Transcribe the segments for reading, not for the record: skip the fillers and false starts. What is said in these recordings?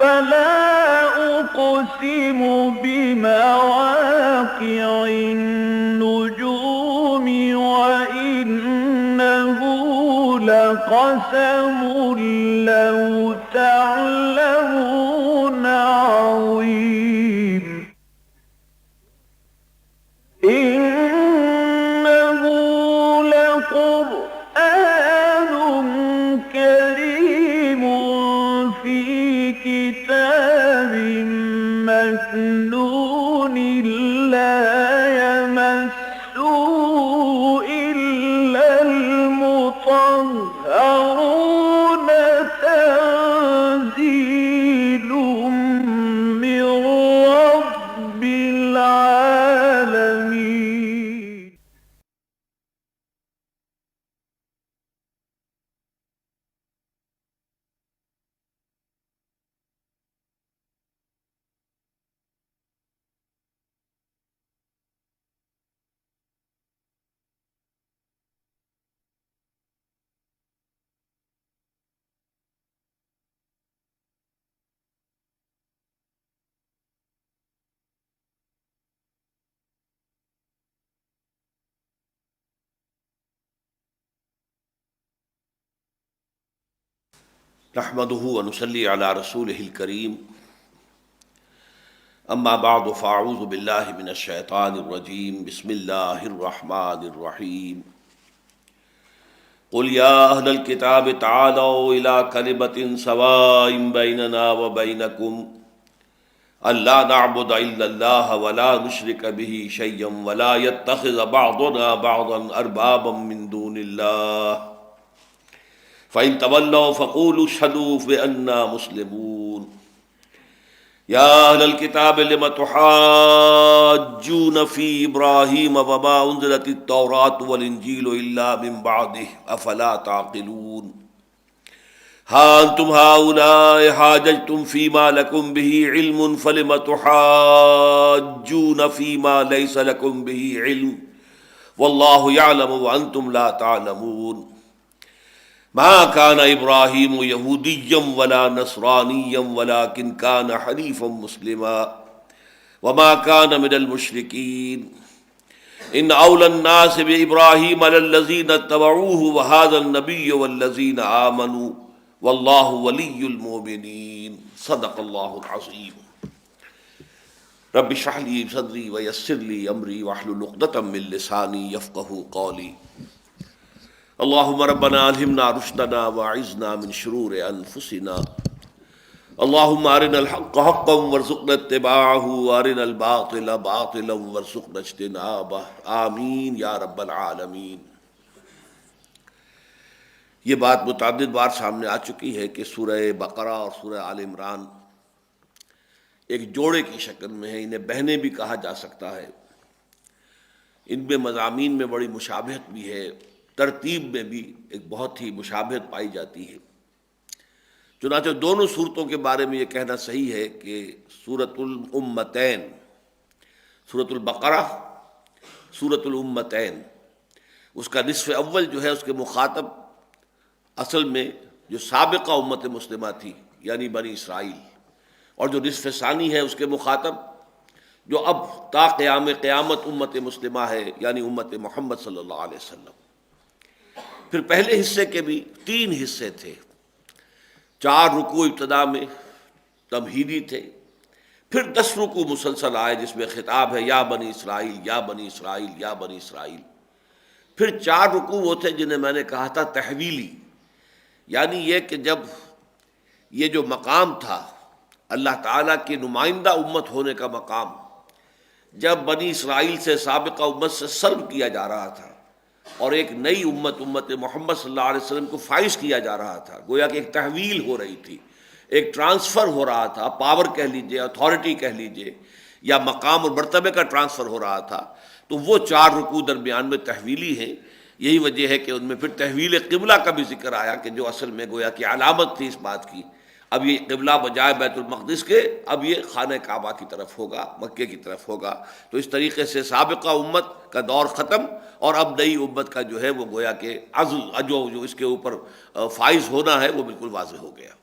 فلا أقسم بمواقع النجوم وإنه لقسم لو تعلمون عظيم إنه لقرآن كريم في كتاب مكنون لا يمسه إلا المطهرون تنزيل من رب العالمين. نحمده ونصلي على رسوله الكريم اما بعد فاعوذ بالله من الشیطان الرجیم بسم اللہ الرحمن الرحیم قل یا اہل الکتاب تعالوا الى کلمۃ سواء بیننا وبینکم الا نعبد الا اللہ ولا نشرک به شیئا ولا يتخذ بعضنا بعضا اربابا من دون اللہ فَإِن تَوَلَّوْا فَقُولُوا اشْهَدُوا بِأَنَّا مُسْلِمُونَ يَا أَهْلَ الْكِتَابِ لِمَ تُحَاجُّونَ فِي إِبْرَاهِيمَ وَمَا أُنزِلَتِ التَّوْرَاةُ وَالْإِنْجِيلُ إِلَّا مِن بَعْدِهِ أَفَلَا تَعْقِلُونَ هَا أَنْتُمْ هَؤُلَاءِ حَاجَجْتُمْ فِيمَا لَكُمْ بِهِ عِلْمٌ فَلِمَ تُحَاجُّونَ فِيمَا لَيْسَ لَكُمْ بِهِ عِلْمٌ وَاللَّهُ يَعْلَمُ وَأَنْتُمْ لَا تَعْلَمُونَ ما كان ابراہیم یہودیا ولا نصرانیا ولكن كان حنیفا مسلما وما كان من المشرکین ان اولى الناس بابراہیم للذین اتبعوه وهذا النبی والذین آمنوا واللہ ولی المؤمنین صدق اللہ العظیم رب اشرح لي صدری ویسر لي امری واحلل عقدۃ من لسانی یفقهوا قولی اللہم ربنا الہمنا رشدنا واعذنا من شرور انفسنا اللہم ارنا الحق حقا وارزقنا اتباعہ وارنا الباطل باطلا وارزقنا اجتنابہ آمین یا رب العالمین۔ یہ بات متعدد بار سامنے آ چکی ہے کہ سورہ بقرہ اور سورہ آل عمران ایک جوڑے کی شکل میں ہے، انہیں بہنیں بھی کہا جا سکتا ہے۔ ان میں مضامین میں بڑی مشابہت بھی ہے، ترتیب میں بھی ایک بہت ہی مشابہت پائی جاتی ہے۔ چنانچہ دونوں صورتوں کے بارے میں یہ کہنا صحیح ہے کہ سورۃ الامتین، سورۃ البقرہ، سورۃ الامتین، اس کا نصف اول جو ہے اس کے مخاطب اصل میں جو سابقہ امت مسلمہ تھی یعنی بنی اسرائیل، اور جو نصف ثانی ہے اس کے مخاطب جو اب تا قیام قیامت امت مسلمہ ہے یعنی امت محمد صلی اللہ علیہ وسلم۔ پھر پہلے حصے کے بھی 3 حصے تھے، 4 رکوع ابتدا میں تمہیدی تھے، پھر 10 رکوع مسلسل آئے جس میں خطاب ہے یا بنی اسرائیل یا بنی اسرائیل یا بنی اسرائیل۔ پھر 4 رکوع وہ تھے جنہیں میں نے کہا تھا تحویلی، یعنی یہ کہ جب یہ جو مقام تھا اللہ تعالیٰ کی نمائندہ امت ہونے کا مقام، جب بنی اسرائیل سے سابقہ امت سے سلب کیا جا رہا تھا اور ایک نئی امت محمد صلی اللہ علیہ وسلم کو فائز کیا جا رہا تھا، گویا کہ ایک تحویل ہو رہی تھی، ایک ٹرانسفر ہو رہا تھا، پاور کہہ لیجئے، اتھارٹی کہہ لیجئے، یا مقام اور مرتبے کا ٹرانسفر ہو رہا تھا، تو وہ 4 رکوع درمیان میں تحویلی ہیں۔ یہی وجہ ہے کہ ان میں پھر تحویل قبلہ کا بھی ذکر آیا کہ جو اصل میں گویا کہ علامت تھی اس بات کی، اب یہ قبلہ بجائے بیت المقدس کے اب یہ خانہ کعبہ کی طرف ہوگا، مکے کی طرف ہوگا۔ تو اس طریقے سے سابقہ امت کا دور ختم اور اب نئی امت کا جو ہے وہ گویا کہ جو اس کے اوپر فائز ہونا ہے وہ بالکل واضح ہو گیا۔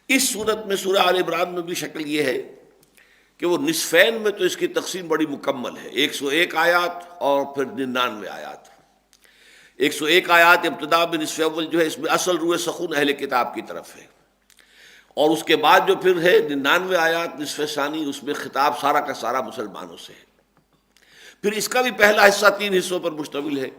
اس صورت میں سورہ آل عمران میں بھی شکل یہ ہے کہ وہ نصفین میں تو اس کی تقسیم بڑی مکمل ہے، 101 آیات اور پھر 99 آیات۔ 101 آیات ابتدا میں نصف اول جو ہے اس میں اصل روح سخن اہل کتاب کی طرف ہے، اور اس کے بعد جو پھر ہے 99 آیات نصف ثانی، اس میں خطاب سارا کا سارا مسلمانوں سے ہے۔ پھر اس کا بھی پہلا حصہ 3 حصوں پر مشتمل ہے،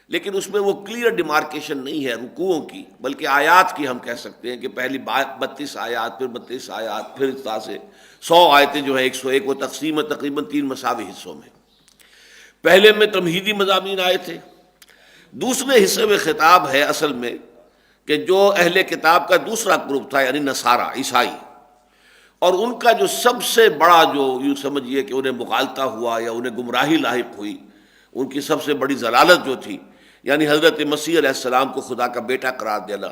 لیکن اس میں وہ کلیئر ڈیمارکیشن نہیں ہے رکوعوں کی، بلکہ آیات کی ہم کہہ سکتے ہیں کہ پہلی 32 آیات، پھر 32 آیات، پھر اس طرح سے 100 آیتیں جو ہیں 101، وہ تقسیم ہے تقریباً 3 مساوی حصوں میں۔ پہلے میں تمہیدی مضامین آئے تھے، دوسرے حصے میں خطاب ہے اصل میں کہ جو اہل کتاب کا دوسرا گروپ تھا، یعنی نصارہ، عیسائی، اور ان کا جو سب سے بڑا جو یوں سمجھیے کہ انہیں مغالطہ ہوا یا انہیں گمراہی لاحق ہوئی، ان کی سب سے بڑی ضلالت جو تھی، یعنی حضرت مسیح علیہ السلام کو خدا کا بیٹا قرار دینا،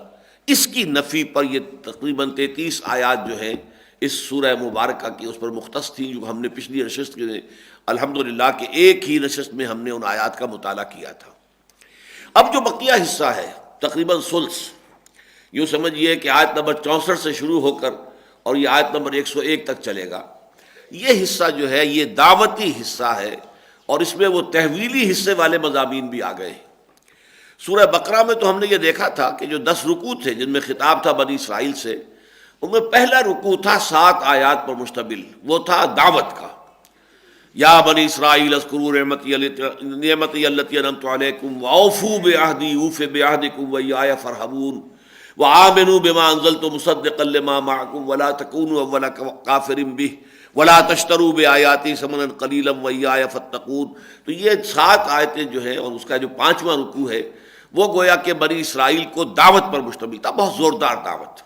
اس کی نفی پر یہ تقریباً 33 آیات جو ہیں اس سورہ مبارکہ کی اس پر مختص تھیں، جو ہم نے پچھلی نشست میں الحمدللہ کہ ایک ہی نشست میں ہم نے ان آیات کا مطالعہ کیا تھا۔ اب جو بقیہ حصہ ہے تقریباً ثلث، یوں سمجھیے کہ آیت نمبر 64 سے شروع ہو کر اور یہ آیت نمبر 101 تک چلے گا، یہ حصہ جو ہے یہ دعوتی حصہ ہے، اور اس میں وہ تحویلی حصے والے مضامین بھی آ گئے۔ سورہ بقرہ میں تو ہم نے یہ دیکھا تھا کہ جو 10 رکوع تھے جن میں خطاب تھا بنی اسرائیل سے، ان میں پہلا رکوع تھا 7 آیات پر مشتمل، وہ تھا دعوت کا۔ یا بنی اسرائیل اذکروا نعمتی التی انعمت علیکم واوفوا بعہدی اوف بعہدکم وایای فارہبون وآمنوا بما انزلت مصدقا لما معکم ولا تکونوا اول کافر بہ ولا تشتروا بآیاتی ثمنا قلیلا وایای فاتقون۔ تو یہ 7 آیتیں جو ہیں، اور اس کا جو 5واں رکوع ہے وہ گویا کہ بنی اسرائیل کو دعوت پر مشتمل تھا، بہت زوردار دعوت۔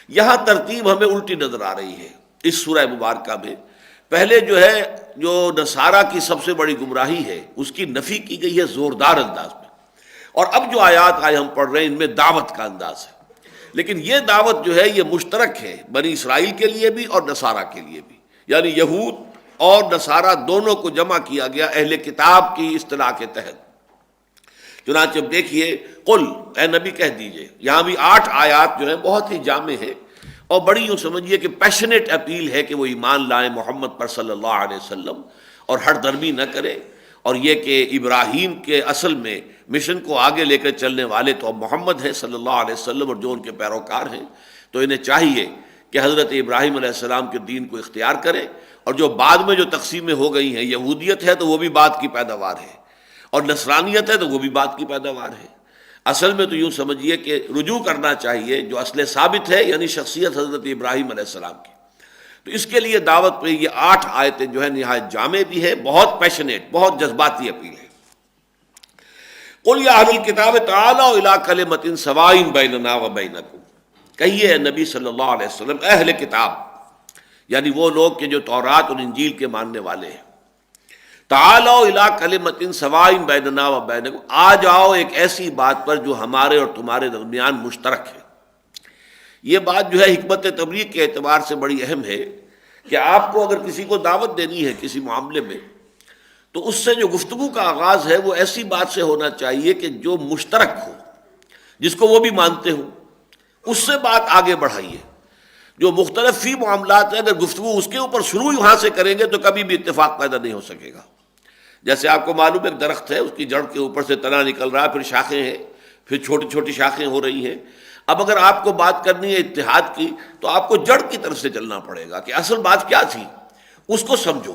یہاں ترتیب ہمیں الٹی نظر آ رہی ہے اس سورہ مبارکہ میں۔ پہلے جو ہے جو نصارہ کی سب سے بڑی گمراہی ہے اس کی نفی کی گئی ہے زوردار انداز میں، اور اب جو آیات آئے ہم پڑھ رہے ہیں ان میں دعوت کا انداز ہے، لیکن یہ دعوت جو ہے یہ مشترک ہے بنی اسرائیل کے لیے بھی اور نصارہ کے لیے بھی، یعنی یہود اور نصارہ دونوں کو جمع کیا گیا اہل کتاب کی اصطلاح کے تحت۔ چنانچہ اب دیکھیے، قل، اے نبی کہہ دیجئے، یہاں بھی 8 آیات جو ہیں بہت ہی جامع ہیں اور بڑی یوں سمجھیے کہ پیشنیٹ اپیل ہے کہ وہ ایمان لائیں محمد پر صلی اللہ علیہ وسلم اور ہر درمی نہ کرے، اور یہ کہ ابراہیم کے اصل میں مشن کو آگے لے کر چلنے والے تو اب محمد ہیں صلی اللہ علیہ وسلم، اور جو ان کے پیروکار ہیں تو انہیں چاہیے کہ حضرت ابراہیم علیہ السلام کے دین کو اختیار کریں، اور جو بعد میں جو تقسیمیں ہو گئی ہیں، یہودیت ہے تو وہ بھی بات کی پیداوار ہے، اور نصرانیت ہے تو وہ بھی بات کی پیداوار ہے۔ اصل میں تو یوں سمجھیے کہ رجوع کرنا چاہیے جو اصل ثابت ہے، یعنی شخصیت حضرت ابراہیم علیہ السلام کی۔ تو اس کے لیے دعوت پہ یہ 8 آیتیں جو ہے نہایت جامع بھی ہے، بہت پیشنیٹ، بہت جذباتی اپیل ہے۔ قل یا اہل الکتاب تعالوا الی کلمۃ سواء بیننا وبینکم، کہیے اے نبی صلی اللہ علیہ وسلم، اہل کتاب یعنی وہ لوگ کہ جو تورات اور انجیل کے ماننے والے ہیں، تعالوا الی کلمۃ سواء بیننا وبینکم، آ جاؤ ایک ایسی بات پر جو ہمارے اور تمہارے درمیان مشترک ہے۔ یہ بات جو ہے حکمت تبلیغ کے اعتبار سے بڑی اہم ہے کہ آپ کو اگر کسی کو دعوت دینی ہے کسی معاملے میں، تو اس سے جو گفتگو کا آغاز ہے وہ ایسی بات سے ہونا چاہیے کہ جو مشترک ہو، جس کو وہ بھی مانتے ہوں، اس سے بات آگے بڑھائیے۔ جو مختلف فی معاملات ہیں، اگر گفتگو اس کے اوپر شروع وہاں سے کریں گے تو کبھی بھی اتفاق پیدا نہیں ہو سکے گا۔ جیسے آپ کو معلوم ہے ایک درخت ہے، اس کی جڑ کے اوپر سے تنا نکل رہا ہے، پھر شاخیں ہیں، پھر چھوٹی چھوٹی شاخیں ہو رہی ہیں۔ اب اگر آپ کو بات کرنی ہے اتحاد کی تو آپ کو جڑ کی طرف سے چلنا پڑے گا کہ اصل بات کیا تھی، اس کو سمجھو۔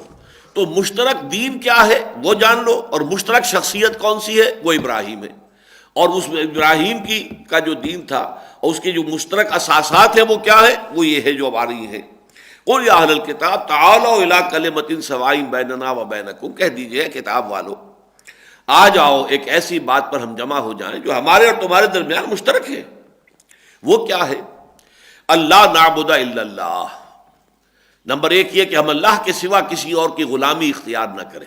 تو مشترک دین کیا ہے وہ جان لو، اور مشترک شخصیت کون سی ہے، وہ ابراہیم ہے، اور اس میں ابراہیم کی کا جو دین تھا اور اس کے جو مشترک اساسات ہیں وہ کیا ہے، وہ یہ ہے جو اب آ رہی ہیں۔ قل یا اہل الکتاب تعالوا الی کلمۃ سواء بیننا وبینکم، کہہ دیجئے کتاب والو، آ جاؤ ایک ایسی بات پر ہم جمع ہو جائیں جو ہمارے اور تمہارے درمیان مشترک ہے۔ وہ کیا ہے؟ اللہ نعبد الا اللہ، نمبر 1 یہ کہ ہم اللہ کے سوا کسی اور کی غلامی اختیار نہ کریں۔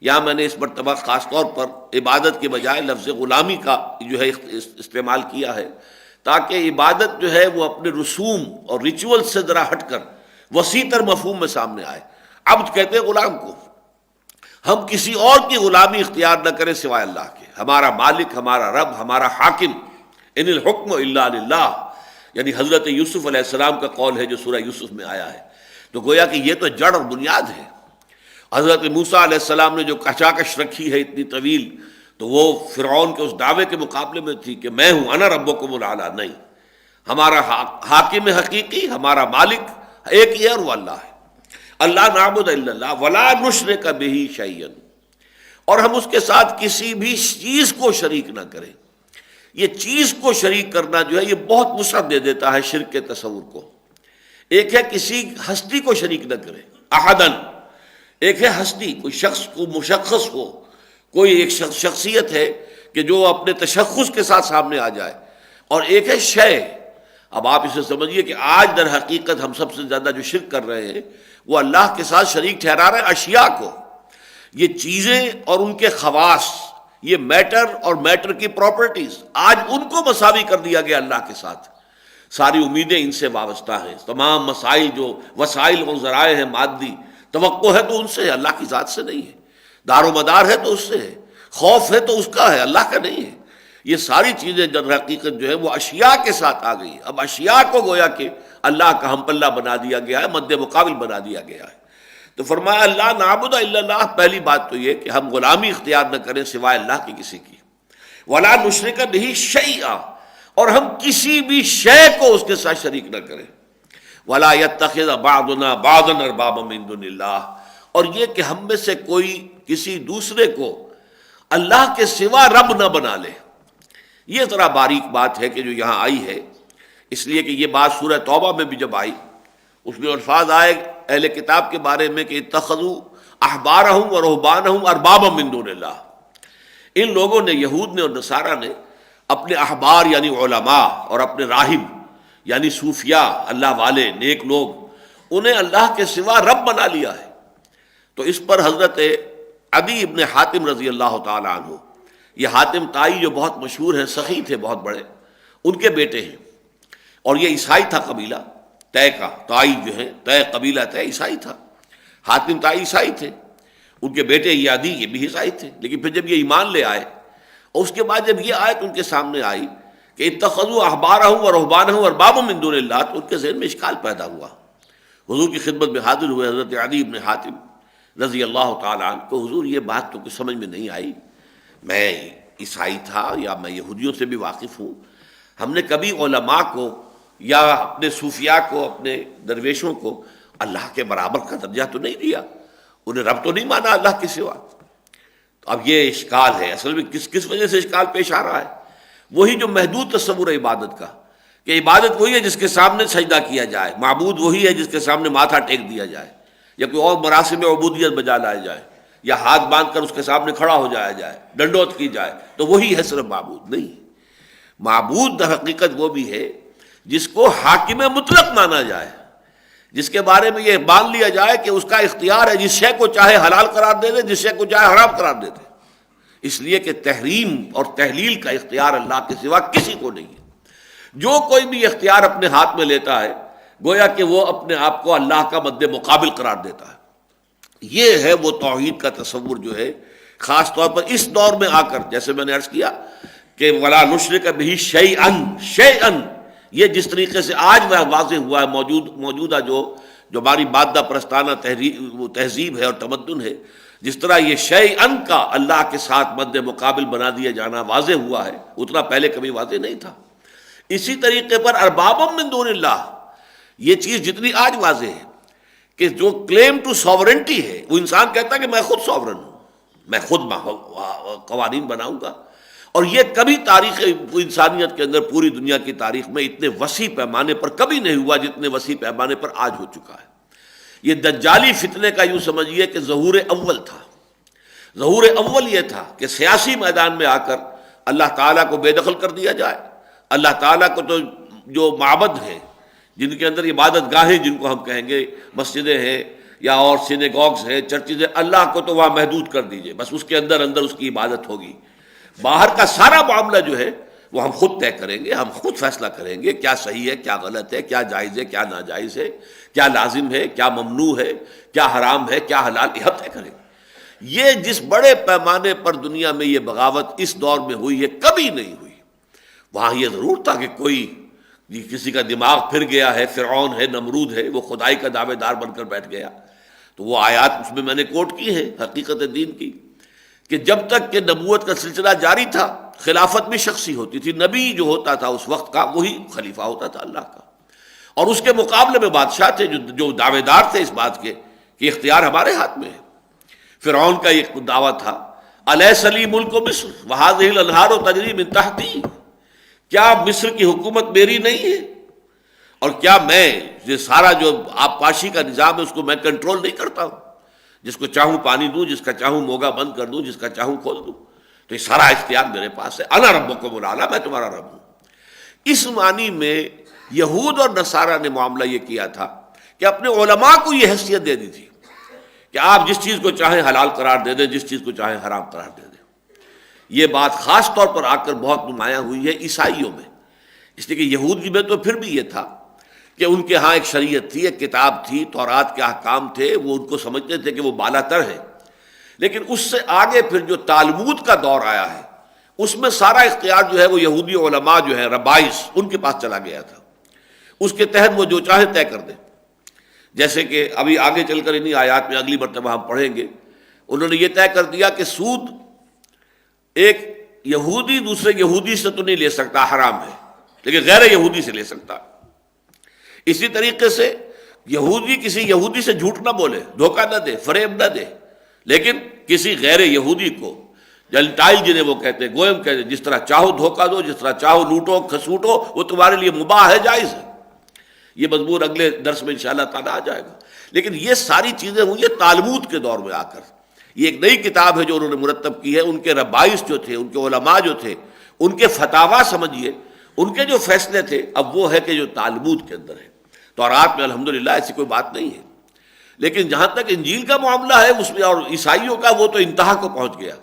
یہاں میں نے اس مرتبہ خاص طور پر عبادت کے بجائے لفظ غلامی کا جو ہے استعمال کیا ہے، تاکہ عبادت جو ہے وہ اپنے رسوم اور ریچول سے ذرا ہٹ کر وسیع تر مفہوم میں سامنے آئے۔ عبد کہتے ہیں غلام کو، ہم کسی اور کی غلامی اختیار نہ کریں سوائے اللہ کے۔ ہمارا مالک، ہمارا رب، ہمارا حاکم، ان الحکم الا للہ، یعنی حضرت یوسف علیہ السلام کا قول ہے جو سورہ یوسف میں آیا ہے. تو گویا کہ یہ تو جڑ اور بنیاد ہے. حضرت موسیٰ علیہ السلام نے جو کشاکش رکھی ہے اتنی طویل، تو وہ فرعون کے اس دعوے کے مقابلے میں تھی کہ میں ہوں انا ربکم الاعلی. نہیں، ہمارا حاکم حقیقی، ہمارا مالک ایک ہی ہے اور وہ اللہ ہے. اللہ نعبد الا اللہ ولا نشرک بہ شیئا، اور ہم اس کے ساتھ کسی بھی چیز کو شریک نہ کریں. یہ چیز کو شریک کرنا جو ہے یہ بہت وسعت دے دیتا ہے شرک کے تصور کو. ایک ہے کسی ہستی کو شریک نہ کرے، احدن. ایک ہے ہستی، کوئی شخص کو مشخص ہو، کوئی ایک شخصیت ہے کہ جو اپنے تشخص کے ساتھ سامنے آ جائے. اور ایک ہے شے. اب آپ اسے سمجھیے کہ آج در حقیقت ہم سب سے زیادہ جو شرک کر رہے ہیں وہ اللہ کے ساتھ شریک ٹھہرا رہے ہیں اشیاء کو. یہ چیزیں اور ان کے خواص، یہ میٹر اور میٹر کی پراپرٹیز، آج ان کو مساوی کر دیا گیا اللہ کے ساتھ. ساری امیدیں ان سے وابستہ ہیں. تمام مسائل جو وسائل و ذرائع ہیں مادی، توقع ہے تو ان سے ہے، اللہ کی ذات سے نہیں ہے. دار و مدار ہے تو اس سے ہے، خوف ہے تو اس کا ہے، اللہ کا نہیں ہے. یہ ساری چیزیں در حقیقت جو ہے وہ اشیاء کے ساتھ آ گئی. اب اشیاء کو گویا کہ اللہ کا ہم پلہ بنا دیا گیا ہے، مد مقابل بنا دیا گیا ہے. تو فرمایا اللہ نعبد الا اللہ. پہلی بات تو یہ کہ ہم غلامی اختیار نہ کریں سوائے اللہ کی کسی کی. ولا نشرک بہ شیئا، اور ہم کسی بھی شے کو اس کے ساتھ شریک نہ کریں. ولا یتخذ بعضنا بعضا اربابا من دون اللہ، اور یہ کہ ہم میں سے کوئی کسی دوسرے کو اللہ کے سوا رب نہ بنا لے. یہ ذرا باریک بات ہے کہ جو یہاں آئی ہے، اس لیے کہ یہ بات سورہ توبہ میں بھی جب آئی اس میں الفاظ آئے اہل کتاب کے بارے میں کہ اتخذوا احبارہم ورہبانہم اربابا من دون اللہ. ان لوگوں نے، یہود نے اور نصارہ نے، اپنے احبار یعنی علماء اور اپنے راہب یعنی صوفیاء، اللہ والے نیک لوگ، انہیں اللہ کے سوا رب بنا لیا ہے. تو اس پر حضرت عدی ابن حاتم رضی اللہ تعالی عنہ، یہ حاتم تائی جو بہت مشہور ہیں، سخی تھے بہت بڑے، ان کے بیٹے ہیں. اور یہ عیسائی تھا قبیلہ طے کا. تائی جو ہے طے قبیلہ طے عیسائی تھا. حاتم تائی عیسائی تھے، ان کے بیٹے یہ عدی یہ بھی عیسائی تھے. لیکن پھر جب یہ ایمان لے آئے اور اس کے بعد جب یہ آیت ان کے سامنے آئی کہ اتخذوا احبارہم ورہبانہم اربابا من دون اللہ، تو ان کے ذہن میں اشکال پیدا ہوا. حضور کی خدمت میں حاضر ہوئے حضرت عدی ابن حاتم رضی اللہ تعالیٰ عنہ کو. حضور یہ بات تو کچھ سمجھ میں نہیں آئی، میں عیسائی تھا یا میں یہودیوں سے بھی واقف ہوں، ہم نے کبھی علماء کو یا اپنے صوفیاء کو، اپنے درویشوں کو اللہ کے برابر کا درجہ تو نہیں دیا، انہیں رب تو نہیں مانا اللہ کے سوا. تو اب یہ اشکال ہے. اصل میں کس وجہ سے اشکال پیش آ رہا ہے؟ وہی جو محدود تصور ہے عبادت کا، کہ عبادت وہی ہے جس کے سامنے سجدہ کیا جائے، معبود وہی ہے جس کے سامنے ماتھا ٹیک دیا جائے، یا کوئی اور مراسم عبودیت بجا لایا جائے، یا ہاتھ باندھ کر اس کے سامنے کھڑا ہو جایا جائے، ڈنڈوت کی جائے، تو وہی ہے صرف معبود. نہیں، معبود در حقیقت وہ بھی ہے جس کو حاکم مطلق مانا جائے، جس کے بارے میں یہ مان لیا جائے کہ اس کا اختیار ہے، جس شے کو چاہے حلال قرار دے دے، جس شے کو چاہے حرام قرار دے دے. اس لیے کہ تحریم اور تحلیل کا اختیار اللہ کے سوا کسی کو نہیں ہے. جو کوئی بھی اختیار اپنے ہاتھ میں لیتا ہے گویا کہ وہ اپنے آپ کو اللہ کا مد مقابل قرار دیتا ہے. یہ ہے وہ توحید کا تصور جو ہے خاص طور پر اس دور میں آ کر، جیسے میں نے عرض کیا کہ ولا نشرک بہ شیئا، شیئا یہ جس طریقے سے آج وہ واضح ہوا ہے، موجودہ جو ہماری مادہ پرستانہ تہذیب ہے اور تمدن ہے، جس طرح یہ شیئا کا اللہ کے ساتھ مد مقابل بنا دیا جانا واضح ہوا ہے، اتنا پہلے کبھی واضح نہیں تھا. اسی طریقے پر اربابا من دون اللہ، یہ چیز جتنی آج واضح ہے کہ جو کلیم ٹو ساورنٹی ہے، وہ انسان کہتا ہے کہ میں خود ساورن ہوں، میں خود قوانین بناؤں گا. اور یہ کبھی تاریخ انسانیت کے اندر، پوری دنیا کی تاریخ میں اتنے وسیع پیمانے پر کبھی نہیں ہوا جتنے وسیع پیمانے پر آج ہو چکا ہے. یہ دجالی فتنے کا یوں سمجھیے کہ ظہور اول تھا. ظہور اول یہ تھا کہ سیاسی میدان میں آ کر اللہ تعالیٰ کو بے دخل کر دیا جائے. اللہ تعالیٰ کو تو جو معبد ہیں، جن کے اندر عبادت گاہیں جن کو ہم کہیں گے، مسجدیں ہیں یا اور سینیگوگز ہیں، چرچز ہیں، اللہ کو تو وہاں محدود کر دیجئے، بس اس کے اندر اس کی عبادت ہوگی. باہر کا سارا معاملہ جو ہے وہ ہم خود طے کریں گے، ہم خود فیصلہ کریں گے کیا صحیح ہے، کیا غلط ہے، کیا جائز ہے، کیا ناجائز ہے، کیا لازم ہے، کیا ممنوع ہے، کیا حرام ہے، کیا حلال، یہ طے کریں گے. یہ جس بڑے پیمانے پر دنیا میں یہ بغاوت اس دور میں ہوئی ہے کبھی نہیں ہوئی. وہاں یہ ضرور تھا کہ کوئی یہ کسی کا دماغ پھر گیا ہے، فرعون ہے، نمرود ہے، وہ خدائی کا دعوے دار بن کر بیٹھ گیا. تو وہ آیات اس میں میں نے کوٹ کی ہیں حقیقت دین کی، کہ جب تک کہ نبوت کا سلسلہ جاری تھا خلافت بھی شخصی ہوتی تھی. نبی جو ہوتا تھا اس وقت کا وہی خلیفہ ہوتا تھا اللہ کا، اور اس کے مقابلے میں بادشاہ تھے جو دعوے دار تھے اس بات کے کہ اختیار ہمارے ہاتھ میں ہے. فرعون کا ایک دعویٰ تھا الیس لی ملک مصر وہذہ الانہار تجری من تحتی، کیا مصر کی حکومت میری نہیں ہے، اور کیا میں یہ سارا جو آبپاشی کا نظام ہے اس کو میں کنٹرول نہیں کرتا ہوں، جس کو چاہوں پانی دوں، جس کا چاہوں موگا بند کر دوں، جس کا چاہوں کھول دوں، تو یہ سارا اختیار میرے پاس ہے. انا ربکم الاعلی، میں تمہارا رب ہوں. اس معنی میں یہود اور نصارہ نے معاملہ یہ کیا تھا کہ اپنے علماء کو یہ حیثیت دے دی تھی کہ آپ جس چیز کو چاہیں حلال قرار دے دیں، جس چیز کو چاہیں حرام قرار دے دیں. یہ بات خاص طور پر آ کر بہت نمایاں ہوئی ہے عیسائیوں میں، اس لیے کہ یہودی میں تو پھر بھی یہ تھا کہ ان کے ہاں ایک شریعت تھی، ایک کتاب تھی، تورات کے احکام تھے، وہ ان کو سمجھتے تھے کہ وہ بالا تر ہے. لیکن اس سے آگے پھر جو تالمود کا دور آیا ہے اس میں سارا اختیار جو ہے وہ یہودی علماء جو ہے ربائس ان کے پاس چلا گیا تھا. اس کے تحت وہ جو چاہے طے کر دیں. جیسے کہ ابھی آگے چل کر انہی آیات میں اگلی مرتبہ ہم پڑھیں گے، انہوں نے یہ طے کر دیا کہ سود ایک یہودی دوسرے یہودی سے تو نہیں لے سکتا، حرام ہے، لیکن غیر یہودی سے لے سکتا. اسی طریقے سے یہودی کسی یہودی سے جھوٹ نہ بولے، دھوکہ نہ دے، فریب نہ دے، لیکن کسی غیر یہودی کو جنٹائل جنہیں وہ کہتے ہیں، گوئم کہتے ہیں، جس طرح چاہو دھوکہ دو، جس طرح چاہو لوٹو کھسوٹو، وہ تمہارے لیے مباح ہے، جائز ہے. یہ مضمون اگلے درس میں انشاءاللہ تعالیٰ آ جائے گا. لیکن یہ ساری چیزیں ہوئی ہیں تالمود کے دور میں آ کر. یہ ایک نئی کتاب ہے جو انہوں نے مرتب کی ہے. ان کے ربائس جو تھے، ان کے علماء جو تھے، ان کے فتاوا سمجھیے، ان کے جو فیصلے تھے، اب وہ ہے کہ جو تالمود کے اندر ہے. تورات میں الحمدللہ ایسی کوئی بات نہیں ہے. لیکن جہاں تک انجیل کا معاملہ ہے اس میں اور عیسائیوں کا، وہ تو انتہا کو پہنچ گیا،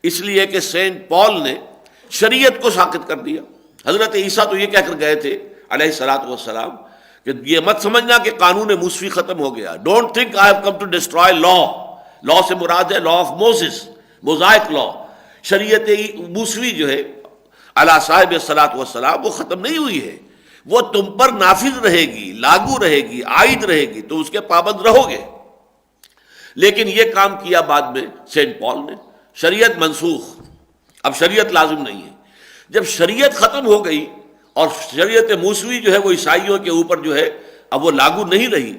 اس لیے کہ سینٹ پال نے شریعت کو ساقط کر دیا. حضرت عیسیٰ تو یہ کہہ کر گئے تھے علیہ الصلوۃ والسلام کہ یہ مت سمجھنا کہ قانون موسوی ختم ہو گیا. Don't think I have come to destroy law. Law سے مراد ہے لا آف موسیس، موزائک لا. شریعت موسوی جو ہے علی صاحب الصلوۃ والسلام وہ ختم نہیں ہوئی ہے، وہ تم پر نافذ رہے گی، لاگو رہے گی، عائد رہے گی، تم اس کے پابند رہو گے. لیکن یہ کام کیا بعد میں سینٹ پال نے، شریعت منسوخ، اب شریعت لازم نہیں ہے. جب شریعت ختم ہو گئی اور شریعت موسوی جو ہے وہ عیسائیوں کے اوپر جو ہے اب وہ لاگو نہیں رہی،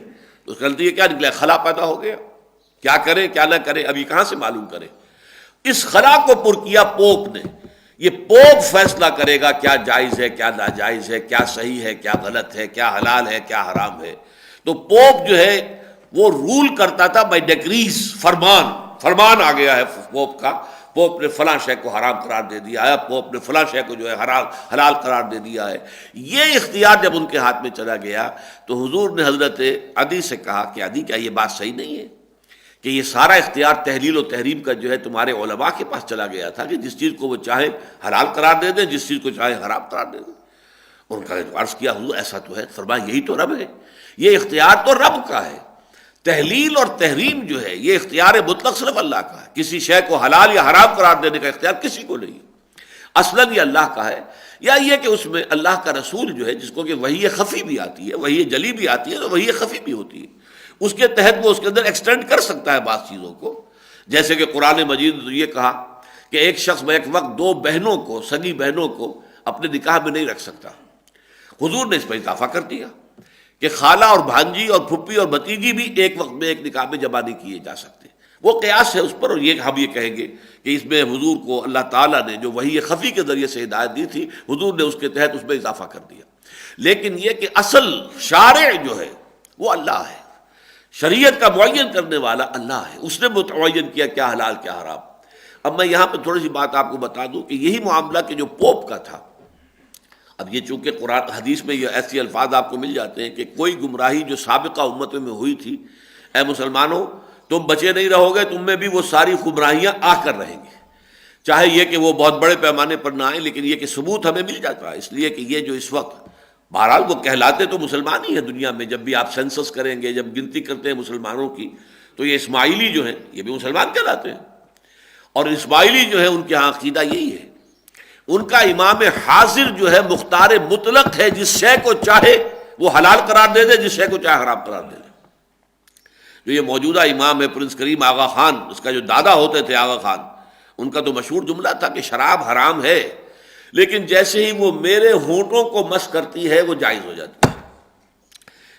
تو اس کا نتیجہ کیا نکلا؟ خلا پیدا ہو گیا. کیا کرے کیا نہ کرے ابھی کہاں سے معلوم کرے. اس خلا کو پر کیا پوپ نے. یہ پوپ فیصلہ کرے گا کیا جائز ہے، کیا ناجائز ہے، کیا صحیح ہے، کیا غلط ہے، کیا حلال ہے، کیا حرام ہے. تو پوپ جو ہے وہ رول کرتا تھا بائی ڈیکریز، فرمان آ گیا ہے پوپ کا. پوپ نے فلاں شے کو حرام قرار دے دیا ہے، پوپ نے فلاں شے کو جو ہے حلال قرار دے دیا ہے. یہ اختیار جب ان کے ہاتھ میں چلا گیا تو حضور نے حضرت عدی سے کہا کہ عدی کیا یہ بات صحیح نہیں ہے کہ یہ سارا اختیار تحلیل و تحریم کا جو ہے تمہارے علماء کے پاس چلا گیا تھا کہ جس چیز کو وہ چاہے حلال قرار دے دیں، جس چیز کو چاہے حرام قرار دے دیں. ان کا عرض کیا حضور ایسا تو ہے. فرمایا یہی تو رب ہے، یہ اختیار تو رب کا ہے. تحلیل اور تحریم جو ہے یہ اختیار مطلق صرف اللہ کا ہے. کسی شے کو حلال یا حرام قرار دینے کا اختیار کسی کو نہیں. اصلاً یہ اللہ کا ہے، یا یہ کہ اس میں اللہ کا رسول جو ہے جس کو کہ وحی خفی بھی آتی ہے، وحی جلی بھی آتی ہے، تو وحی خفی بھی ہوتی ہے، اس کے تحت وہ اس کے اندر ایکسٹینڈ کر سکتا ہے بعض چیزوں کو. جیسے کہ قرآن مجید نے یہ کہا کہ ایک شخص ایک وقت دو بہنوں کو، سگی بہنوں کو اپنے نکاح میں نہیں رکھ سکتا. حضور نے اس پر اضافہ کر دیا کہ خالہ اور بھانجی اور پھپھی اور بھتیجی بھی ایک وقت میں ایک نکاح میں جمع نہیں کیے جا سکتے. وہ قیاس ہے اس پر، اور یہ ہم یہ کہیں گے کہ اس میں حضور کو اللہ تعالیٰ نے جو وحی خفی کے ذریعے سے ہدایت دی تھی، حضور نے اس کے تحت اس میں اضافہ کر دیا. لیکن یہ کہ اصل شارع جو ہے وہ اللہ ہے، شریعت کا معین کرنے والا اللہ ہے، اس نے متعین کیا کیا حلال کیا حرام. اب میں یہاں پہ تھوڑی سی بات آپ کو بتا دوں کہ یہی معاملہ کہ جو پوپ کا تھا، اب یہ چونکہ قرآن حدیث میں یہ ایسی الفاظ آپ کو مل جاتے ہیں کہ کوئی گمراہی جو سابقہ امتوں میں ہوئی تھی، اے مسلمانوں تم بچے نہیں رہو گے، تم میں بھی وہ ساری گمراہیاں آ کر رہیں گی. چاہے یہ کہ وہ بہت بڑے پیمانے پر نہ آئیں، لیکن یہ کہ ثبوت ہمیں مل جاتا ہے. اس لیے کہ یہ جو اس وقت بہرحال وہ کہلاتے تو مسلمان ہی ہیں دنیا میں. جب بھی آپ سینسس کریں گے، جب گنتی کرتے ہیں مسلمانوں کی، تو یہ اسماعیلی جو ہیں یہ بھی مسلمان کہلاتے ہیں. اور اسماعیلی جو ہے ان کے ہاں عقیدہ یہی ہے. ان کا امام حاضر جو ہے مختار مطلق ہے، جس شے کو چاہے وہ حلال قرار دے دے، جس شے کو چاہے حرام قرار دے دے۔ جو یہ موجودہ امام ہے پرنس کریم آغا خان، اس کا جو دادا ہوتے تھے آغا خان، ان کا تو مشہور جملہ تھا کہ شراب حرام ہے، لیکن جیسے ہی وہ میرے ہونٹوں کو مس کرتی ہے وہ جائز ہو جاتی ہے۔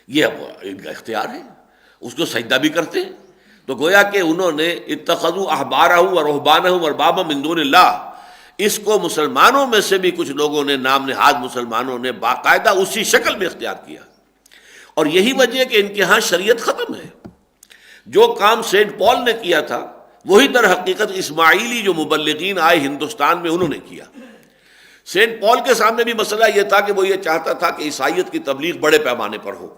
یہ اب ان کا اختیار ہے، اس کو سجدہ بھی کرتے ہیں۔ تو گویا کہ انہوں نے اتخذوا احبارهم ورهبانهم اربابا من دون اللہ، اس کو مسلمانوں میں سے بھی کچھ لوگوں نے، نام نہاد مسلمانوں نے باقاعدہ اسی شکل میں اختیار کیا، اور یہی وجہ ہے کہ ان کے ہاں شریعت ختم ہے۔ جو کام سینٹ پال نے کیا تھا وہی در حقیقت اسماعیلی جو مبلغین آئے ہندوستان میں انہوں نے کیا۔ سینٹ پال کے سامنے بھی مسئلہ یہ تھا کہ وہ یہ چاہتا تھا کہ عیسائیت کی تبلیغ بڑے پیمانے پر ہو،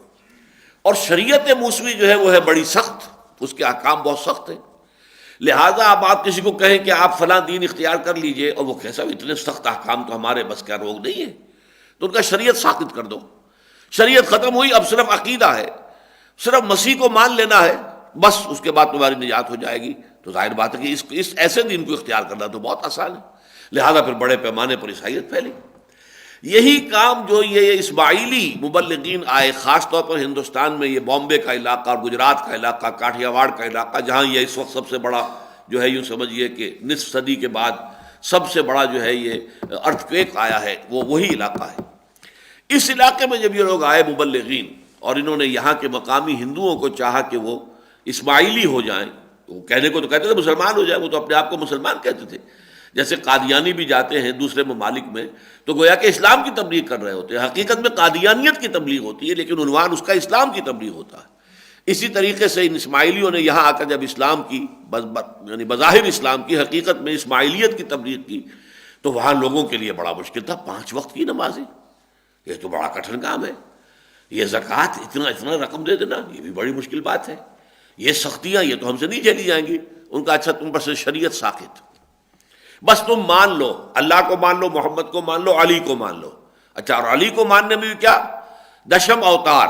اور شریعت موسوی جو ہے وہ ہے بڑی سخت، اس کے احکام بہت سخت ہیں، لہٰذا آپ کسی کو کہیں کہ آپ فلاں دین اختیار کر لیجئے، اور وہ کیسا اتنے سخت احکام تو ہمارے بس کا روگ نہیں ہے، تو ان کا شریعت ساقط کر دو۔ شریعت ختم ہوئی، اب صرف عقیدہ ہے، صرف مسیح کو مان لینا ہے، بس اس کے بعد تمہاری نجات ہو جائے گی۔ تو ظاہر بات ہے کہ اس ایسے دین کو اختیار کرنا تو بہت آسان ہے، لہذا پھر بڑے پیمانے پر عیسائیت پھیلی۔ یہی کام جو یہ اسماعیلی مبلغین آئے، خاص طور پر ہندوستان میں یہ بامبے کا علاقہ اور گجرات کا علاقہ، کاٹھیا واڑ کا علاقہ، جہاں یہ اس وقت سب سے بڑا جو ہے، یوں سمجھیے کہ نصف صدی کے بعد سب سے بڑا جو ہے یہ ارتھ کویک آیا ہے، وہ وہی علاقہ ہے۔ اس علاقے میں جب یہ لوگ آئے مبلغین، اور انہوں نے یہاں کے مقامی ہندوؤں کو چاہا کہ وہ اسماعیلی ہو جائیں، وہ کہنے کو تو کہتے تھے مسلمان ہو جائیں، وہ تو اپنے آپ کو مسلمان کہتے تھے، جیسے قادیانی بھی جاتے ہیں دوسرے ممالک میں تو گویا کہ اسلام کی تبلیغ کر رہے ہوتے ہیں، حقیقت میں قادیانیت کی تبلیغ ہوتی ہے، لیکن عنوان اس کا اسلام کی تبلیغ ہوتا ہے۔ اسی طریقے سے ان اسماعیلیوں نے یہاں آ کر جب اسلام کی یعنی بظاہر اسلام کی، حقیقت میں اسماعیلیت کی تبلیغ کی، تو وہاں لوگوں کے لیے بڑا مشکل تھا۔ 5 وقت کی نمازیں، یہ تو بڑا کٹھن کام ہے، یہ زکوٰۃ اتنا رقم دے دینا، یہ بھی بڑی مشکل بات ہے، یہ سختیاں یہ تو ہم سے نہیں جھیلی جائیں گی۔ ان کا اچھا تم پر سے شریعت ساقط، بس تم مان لو، اللہ کو مان لو، محمد کو مان لو، علی کو مان لو۔ اچھا، اور علی کو ماننے میں بھی کیا؟ 10 اوتار،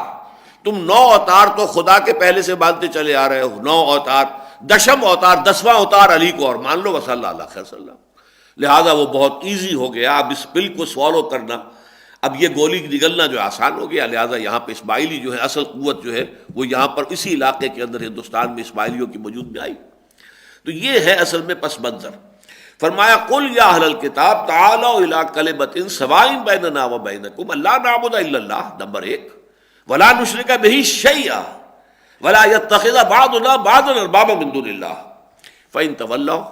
تم 9 اوتار تو خدا کے پہلے سے مانتے چلے آ رہے ہو، 9 اوتار، 10 اوتار، 10واں اوتار علی کو اور مان لو، بس اللہ خیر صلی اللہ۔ لہذا وہ بہت ایزی ہو گیا، اب اس پل کو سوالو کرنا، اب یہ گولی نگلنا جو آسان ہو گیا۔ لہذا یہاں پہ اسماعیلی جو ہے، اصل قوت جو ہے وہ یہاں پر اسی علاقے کے اندر ہندوستان میں اسماعیلیوں کی وجود میں آئی۔ تو یہ ہے اصل میں پس منظر۔ فرمایا قل یا اہل الکتاب تعالوا الی کلمۃ سواء بیننا وبینکم الا نعبد الا اللہ، نمبر 1، ولا نشرک بہ شیئا ولا یتخذ بعضنا بعضا اربابا من دون اللہ فإن تولوا،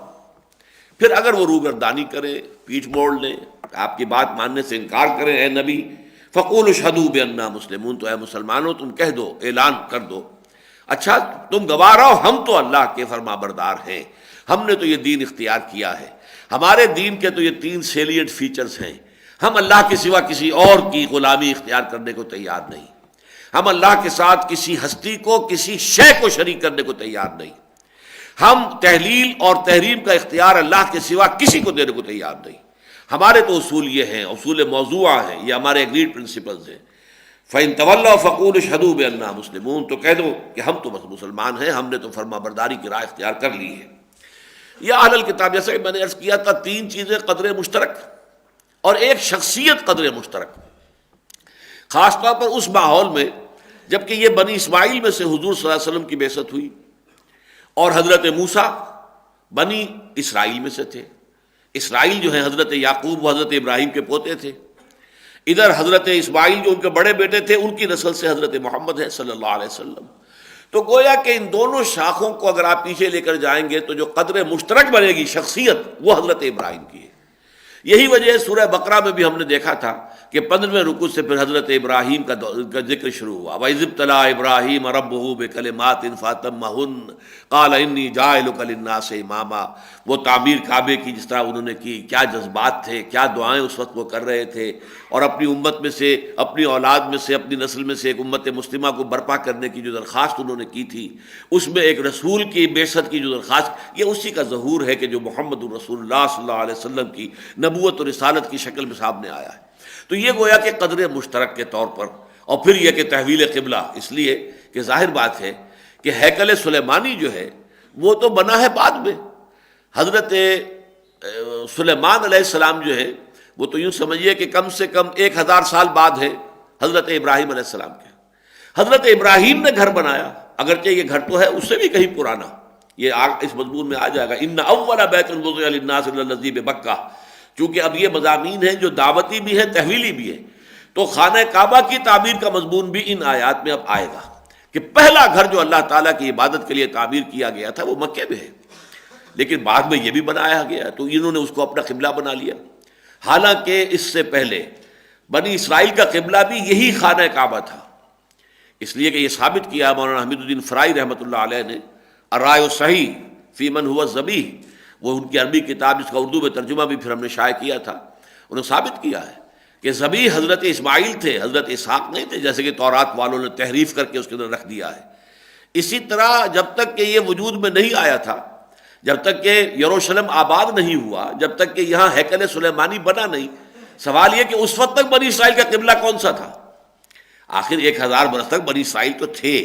پھر اگر وہ روگردانی کرے، پیٹھ موڑ لیں، آپ کی بات ماننے سے انکار کریں اے نبی، فقولوا اشہدوا بأننا مسلمون، تو اے مسلمانوں تم کہہ دو، اعلان کر دو، اچھا تم گواہ رہو ہم تو اللہ کے فرما بردار ہیں، ہم نے تو یہ دین اختیار کیا ہے، ہمارے دین کے تو یہ 3 سیلینٹ فیچرز ہیں، ہم اللہ کے سوا کسی اور کی غلامی اختیار کرنے کو تیار نہیں، ہم اللہ کے ساتھ کسی ہستی کو، کسی شے کو شریک کرنے کو تیار نہیں، ہم تحلیل اور تحریم کا اختیار اللہ کے سوا کسی کو دینے کو تیار نہیں، ہمارے تو اصول یہ ہیں، اصول موضوعہ ہیں، یہ ہمارے ایگریڈ پرنسپلز ہیں۔ فَإِن تَوَلَّوْا فَقُولُوا اشْهَدُوا بِأَنَّا مُسْلِمُونَ، تو کہہ دو کہ ہم تو بس مسلمان ہیں، ہم نے تو فرما برداری کی راہ اختیار کر لی ہے۔ یا اہل الکتاب، جیسا کہ میں نے عرض کیا تھا، 3 چیزیں قدر مشترک اور ایک شخصیت قدر مشترک، خاص طور پر اس ماحول میں جبکہ یہ بنی اسماعیل میں سے حضور صلی اللہ علیہ وسلم کی بعثت ہوئی، اور حضرت موسیٰ بنی اسرائیل میں سے تھے، اسرائیل جو ہے حضرت یعقوب و حضرت ابراہیم کے پوتے تھے، ادھر حضرت اسماعیل جو ان کے بڑے بیٹے تھے ان کی نسل سے حضرت محمد ہے صلی اللہ علیہ وسلم۔ تو گویا کہ ان دونوں شاخوں کو اگر آپ پیچھے لے کر جائیں گے تو جو قدر مشترک بنے گی شخصیت، وہ حضرت ابراہیم کی ہے۔ یہی وجہ ہے سورہ بقرہ میں بھی ہم نے دیکھا تھا کہ 15ویں رکوع سے پھر حضرت ابراہیم کا ذکر شروع ہوا، وَإِذِ ابْتَلَىٰ إِبْرَاهِيمَ رَبُّهُ بِكَلِمَاتٍ فَأَتَمَّهُنَّ قَالَ إِنِّي جَاعِلُكَ لِلنَّاسِ إِمَامًا، وہ تعمیر کعبے کی جس طرح انہوں نے کی، کیا جذبات تھے، کیا دعائیں اس وقت وہ کر رہے تھے، اور اپنی امت میں سے، اپنی اولاد میں سے، اپنی نسل میں سے ایک امت مسلمہ کو برپا کرنے کی جو درخواست انہوں نے کی تھی، اس میں ایک رسول کی بعثت کی جو درخواست، یہ اسی کا ظہور ہے کہ جو محمد رسول اللہ صلی اللہ علیہ وسلم کی نبوت اور رسالت کی شکل میں سامنے آیا ہے۔ تو یہ گویا کہ قدر مشترک کے طور پر، اور پھر یہ کہ تحویل قبلہ، اس لیے کہ ظاہر بات ہے کہ ہیکل سلیمانی جو ہے وہ تو بنا ہے بعد میں، حضرت سلیمان علیہ السلام جو ہے وہ تو یوں سمجھیے کہ کم سے کم 1000 سال بعد ہے حضرت ابراہیم علیہ السلام کے. حضرت ابراہیم نے گھر بنایا، اگرچہ یہ گھر تو ہے اس سے بھی کہیں پرانا، یہ اس مضمون میں آ جائے گا ان اول بیت وضع للناس للذی ببکہ، چونکہ اب یہ مضامین ہیں جو دعوتی بھی ہیں تحویلی بھی ہیں، تو خانہ کعبہ کی تعمیر کا مضمون بھی ان آیات میں اب آئے گا کہ پہلا گھر جو اللہ تعالیٰ کی عبادت کے لیے تعمیر کیا گیا تھا وہ مکے میں ہے، لیکن بعد میں یہ بھی بنایا گیا تو انہوں نے اس کو اپنا قبلہ بنا لیا. حالانکہ اس سے پہلے بنی اسرائیل کا قبلہ بھی یہی خانہ کعبہ تھا، اس لیے کہ یہ ثابت کیا مولانا حمید الدین فرائی رحمۃ اللہ علیہ نے الرائے الصحیح فی من ہوا ذبیح، وہ ان کی عربی کتاب جس کا اردو میں ترجمہ بھی پھر ہم نے شائع کیا تھا، انہوں نے ثابت کیا ہے کہ ذبیح حضرت اسماعیل تھے، حضرت اسحاق نہیں تھے، جیسے کہ تورات والوں نے تحریف کر کے اس کے اندر رکھ دیا ہے. اسی طرح جب تک کہ یہ وجود میں نہیں آیا تھا، جب تک کہ یروشلم آباد نہیں ہوا، جب تک کہ یہاں ہیکل سلیمانی بنا نہیں، سوال یہ کہ اس وقت تک بنی اسرائیل کا قبلہ کون سا تھا؟ آخر 1000 برس تک بنی اسرائیل تو تھے،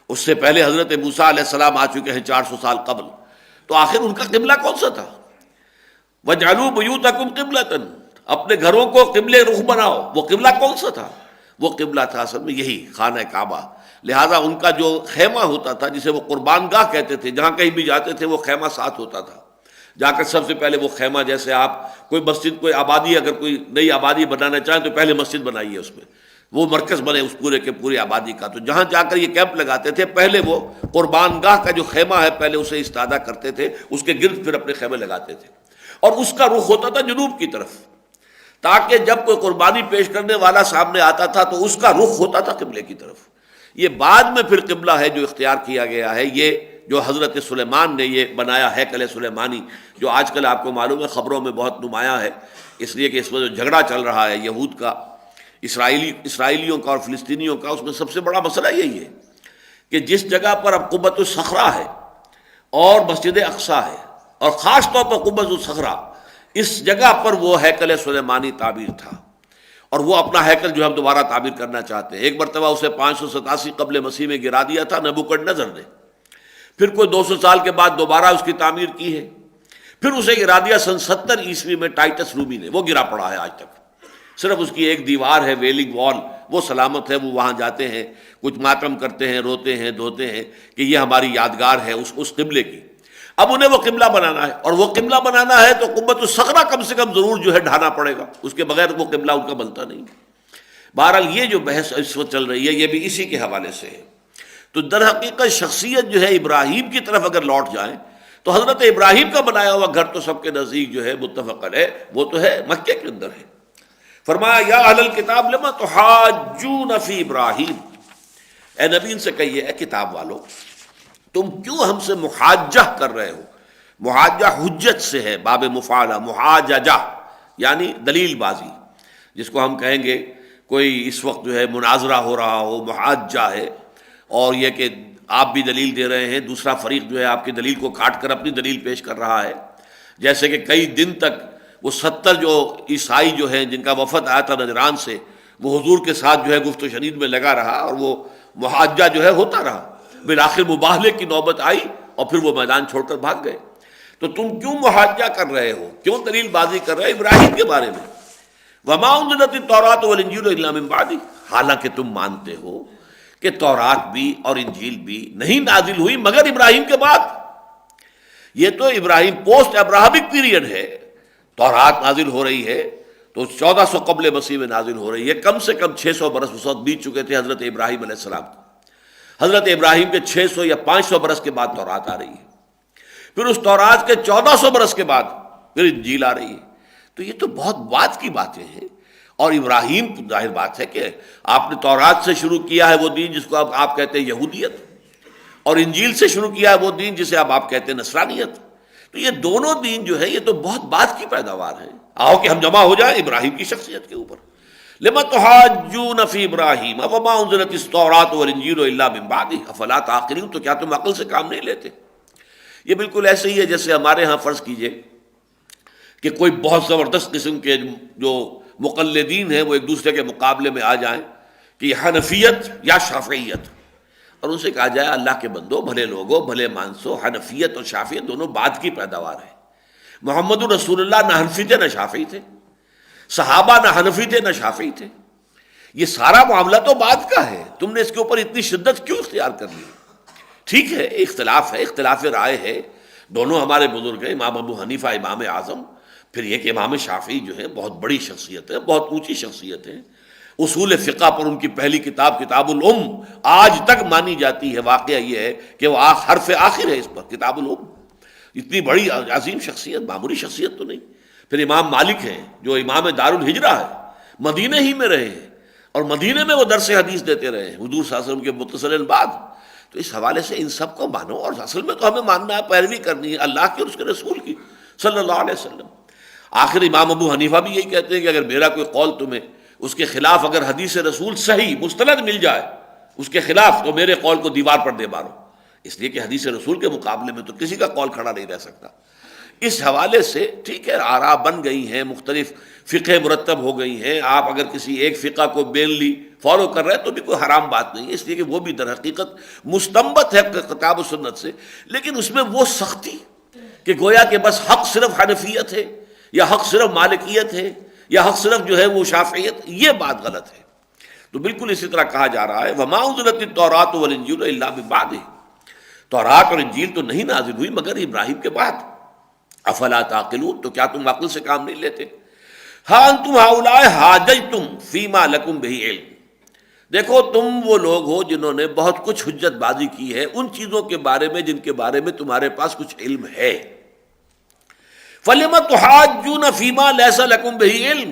اس سے پہلے حضرت موسیٰ علیہ السلام آ چکے ہیں 400 سال قبل، تو آخر ان کا قبلہ کون سا تھا؟ وَاجْعَلُوا بُيُوتَكُمْ قِبْلَةً، اپنے گھروں کو قبلے رخ بناؤ. وہ قبلہ کون سا تھا؟ وہ قبلہ تھا اصل میں یہی خانہ کعبہ. لہذا ان کا جو خیمہ ہوتا تھا جسے وہ قربان گاہ کہتے تھے، جہاں کہیں بھی جاتے تھے وہ خیمہ ساتھ ہوتا تھا. جا کر سب سے پہلے وہ خیمہ، جیسے آپ کوئی مسجد کوئی آبادی اگر کوئی نئی آبادی بنانا چاہیں تو پہلے مسجد بنائیے، اس میں وہ مرکز بنے اس پورے کے پورے آبادی کا. تو جہاں جا کر یہ کیمپ لگاتے تھے پہلے وہ قربان گاہ کا جو خیمہ ہے پہلے اسے استادہ کرتے تھے، اس کے گرد پھر اپنے خیمے لگاتے تھے، اور اس کا رخ ہوتا تھا جنوب کی طرف، تاکہ جب کوئی قربانی پیش کرنے والا سامنے آتا تھا تو اس کا رخ ہوتا تھا قبلے کی طرف. یہ بعد میں پھر قبلہ ہے جو اختیار کیا گیا ہے، یہ جو حضرت سلیمان نے یہ بنایا ہے ہیکل سلیمانی، جو آج کل آپ کو معلوم ہے خبروں میں بہت نمایاں ہے، اس لیے کہ اس میں جو جھگڑا چل رہا ہے یہود کا، اسرائیلیوں کا اور فلسطینیوں کا، اس میں سب سے بڑا مسئلہ یہی ہے کہ جس جگہ پر اب قبۃ الصخرہ ہے اور مسجد اقصیٰ ہے، اور خاص طور پر قبۃ الصخرہ، اس جگہ پر وہ ہیکل سلیمانی تعبیر تھا، اور وہ اپنا ہیکل جو ہم دوبارہ تعبیر کرنا چاہتے ہیں. ایک مرتبہ اسے 587 قبل مسیح میں گرا دیا تھا نبوکدنضر نے، پھر کوئی 200 سال کے بعد دوبارہ اس کی تعمیر کی ہے، پھر اسے گرا دیا سن 70 عیسوی میں ٹائٹس رومی نے، وہ گرا پڑا ہے آج تک. صرف اس کی ایک دیوار ہے ویلنگ وال، وہ سلامت ہے، وہ وہاں جاتے ہیں کچھ ماتم کرتے ہیں، روتے ہیں، دھوتے ہیں کہ یہ ہماری یادگار ہے اس قبلے کی. اب انہیں وہ قبلہ بنانا ہے، اور وہ قبلہ بنانا ہے تو قبۃ الصخرہ کم سے کم ضرور جو ہے ڈھانا پڑے گا، اس کے بغیر وہ قبلہ ان کا بنتا نہیں. بہرحال یہ جو بحث اس وقت چل رہی ہے یہ بھی اسی کے حوالے سے ہے. تو در حقیقت شخصیت جو ہے ابراہیم کی طرف اگر لوٹ جائیں تو حضرت ابراہیم کا بنایا ہوا گھر تو سب کے نزدیک جو ہے متفق ہے، وہ تو ہے مکے کے اندر ہے. فرمایا یا اہل الکتاب لما تحاجون فی ابراہیم، اے نبی ان سے کہیے اے کتاب والو تم کیوں ہم سے محاجہ کر رہے ہو. محاجہ حجت سے ہے، باب مفعلہ، محاججہ یعنی دلیل بازی، جس کو ہم کہیں گے کوئی اس وقت جو ہے مناظرہ ہو رہا ہو، محاجہ ہے. اور یہ کہ آپ بھی دلیل دے رہے ہیں، دوسرا فریق جو ہے آپ کی دلیل کو کاٹ کر اپنی دلیل پیش کر رہا ہے. جیسے کہ کئی دن تک وہ 70 جو عیسائی جو ہیں جن کا وفد آیا تھا نجران سے، وہ حضور کے ساتھ جو ہے گفت و شنید میں لگا رہا، اور وہ محاجہ جو ہے ہوتا رہا. بالآخر مباہلے کی نوبت آئی اور پھر وہ میدان چھوڑ کر بھاگ گئے. تو تم کیوں محاجہ کر رہے ہو، کیوں دلیل بازی کر رہے ہو ابراہیم کے بارے میں؟ وما انزلت التوراۃ والانجیل الا من بعدہ، حالانکہ تم مانتے ہو کہ تورات بھی اور انجیل بھی نہیں نازل ہوئی مگر ابراہیم کے بعد. یہ تو ابراہیم پوسٹ ابراہمک پیریڈ ہے. تورات نازل ہو رہی ہے تو 1400 قبل مسیح میں نازل ہو رہی ہے، کم سے کم 600 برس اس وقت بیت چکے تھے حضرت ابراہیم علیہ السلام. حضرت ابراہیم کے 600 یا 500 برس کے بعد تورات آ رہی ہے، پھر اس تورات کے 1400 برس کے بعد پھر انجیل آ رہی ہے. تو یہ تو بہت بعد کی باتیں ہیں. اور ابراہیم ظاہر بات ہے کہ آپ نے تورات سے شروع کیا ہے وہ دین جس کو اب آپ کہتے ہیں یہودیت، اور انجیل سے شروع کیا ہے وہ دین جسے اب آپ کہتے ہیں نصرانیت. تو یہ دونوں دین جو ہے یہ تو بہت بعد کی پیداوار ہیں. آؤ کہ ہم جمع ہو جائیں ابراہیم کی شخصیت کے اوپر. لما تحاجون فی ابراہیم وما انزلت التوراۃ والانجیل الا من بعدہ افلا تعقلون، تو کیا تم عقل سے کام نہیں لیتے؟ یہ بالکل ایسے ہی ہے جیسے ہمارے ہاں فرض کیجئے کہ کوئی بہت زبردست قسم کے جو مقلدین ہیں وہ ایک دوسرے کے مقابلے میں آ جائیں کہ یہ حنفیت یا شافعیت، اور ان سے کہا جائے اللہ کے بندو، بھلے لوگو، بھلے مانسو، حنفیت اور شافعیت دونوں بعد کی پیداوار ہے. محمد رسول اللہ نہ حنفی تھے نہ شافعی تھے. صحابہ نہ حنفی تھے نہ شافعی تھے. یہ سارا معاملہ تو بعد کا ہے، تم نے اس کے اوپر اتنی شدت کیوں اختیار کر لی؟ ٹھیک ہے، اختلاف ہے، اختلاف رائے ہے، دونوں ہمارے بزرگ ہیں، امام ابو حنیفہ امام اعظم، پھر یہ کہ امام شافعی جو ہے بہت بڑی شخصیت ہے، بہت اونچی شخصیت ہے. اصول فقہ پر ان کی پہلی کتاب کتاب الام آج تک مانی جاتی ہے. واقعہ یہ ہے کہ وہ حرف آخر ہے اس پر، کتاب الام. اتنی بڑی عظیم شخصیت، معمولی شخصیت تو نہیں. پھر امام مالک ہیں جو امام دار الہجرہ ہے، مدینے ہی میں رہے ہیں اور مدینے میں وہ درس حدیث دیتے رہے حضور صلی اللہ علیہ وسلم کے متصل بعد. تو اس حوالے سے ان سب کو مانو، اور اصل میں تو ہمیں ماننا ہے، پیروی کرنی ہے اللہ کی اور اس کے رسول کی صلی اللہ علیہ وسلم. آخر امام ابو حنیفہ بھی یہی کہتے ہیں کہ اگر میرا کوئی قول تمہیں اس کے خلاف اگر حدیث رسول صحیح مستند مل جائے اس کے خلاف، تو میرے قول کو دیوار پر دے مارو، اس لیے کہ حدیث رسول کے مقابلے میں تو کسی کا قول کھڑا نہیں رہ سکتا. اس حوالے سے ٹھیک ہے، آراء بن گئی ہیں، مختلف فقہ مرتب ہو گئی ہیں. آپ اگر کسی ایک فقہ کو مینلی فالو کر رہے ہیں تو بھی کوئی حرام بات نہیں ہے، اس لیے کہ وہ بھی در حقیقت مستنبط ہے کتاب و سنت سے. لیکن اس میں وہ سختی کہ گویا کہ بس حق صرف حنفیت ہے یا حق صرف مالکیت ہے یا حق صرف جو ہے وہ شافعیت، یہ بات غلط ہے. تو بالکل اسی طرح کہا جا رہا ہے وَمَا أُنزِلَتِ التَّوْرَاةُ وَالْإِنجِيلُ إِلَّا مِن بَعْدِهِ، تورات اور انجیل تو نہیں نازل ہوئی مگر ابراہیم کے بعد. افلا تعقلون، تو کیا تم عقل سے کام نہیں لیتے؟ ہاں انتم ہؤلاء حاججتم فیما لکم بہ علم، دیکھو تم وہ لوگ ہو جنہوں نے بہت کچھ حجت بازی کی ہے ان چیزوں کے بارے میں جن کے بارے میں تمہارے پاس کچھ علم ہے. فَلِمَ تُحَاجُّونَ فِيمَا لَيْسَ لَكُمْ بِهِ عِلْمٌ،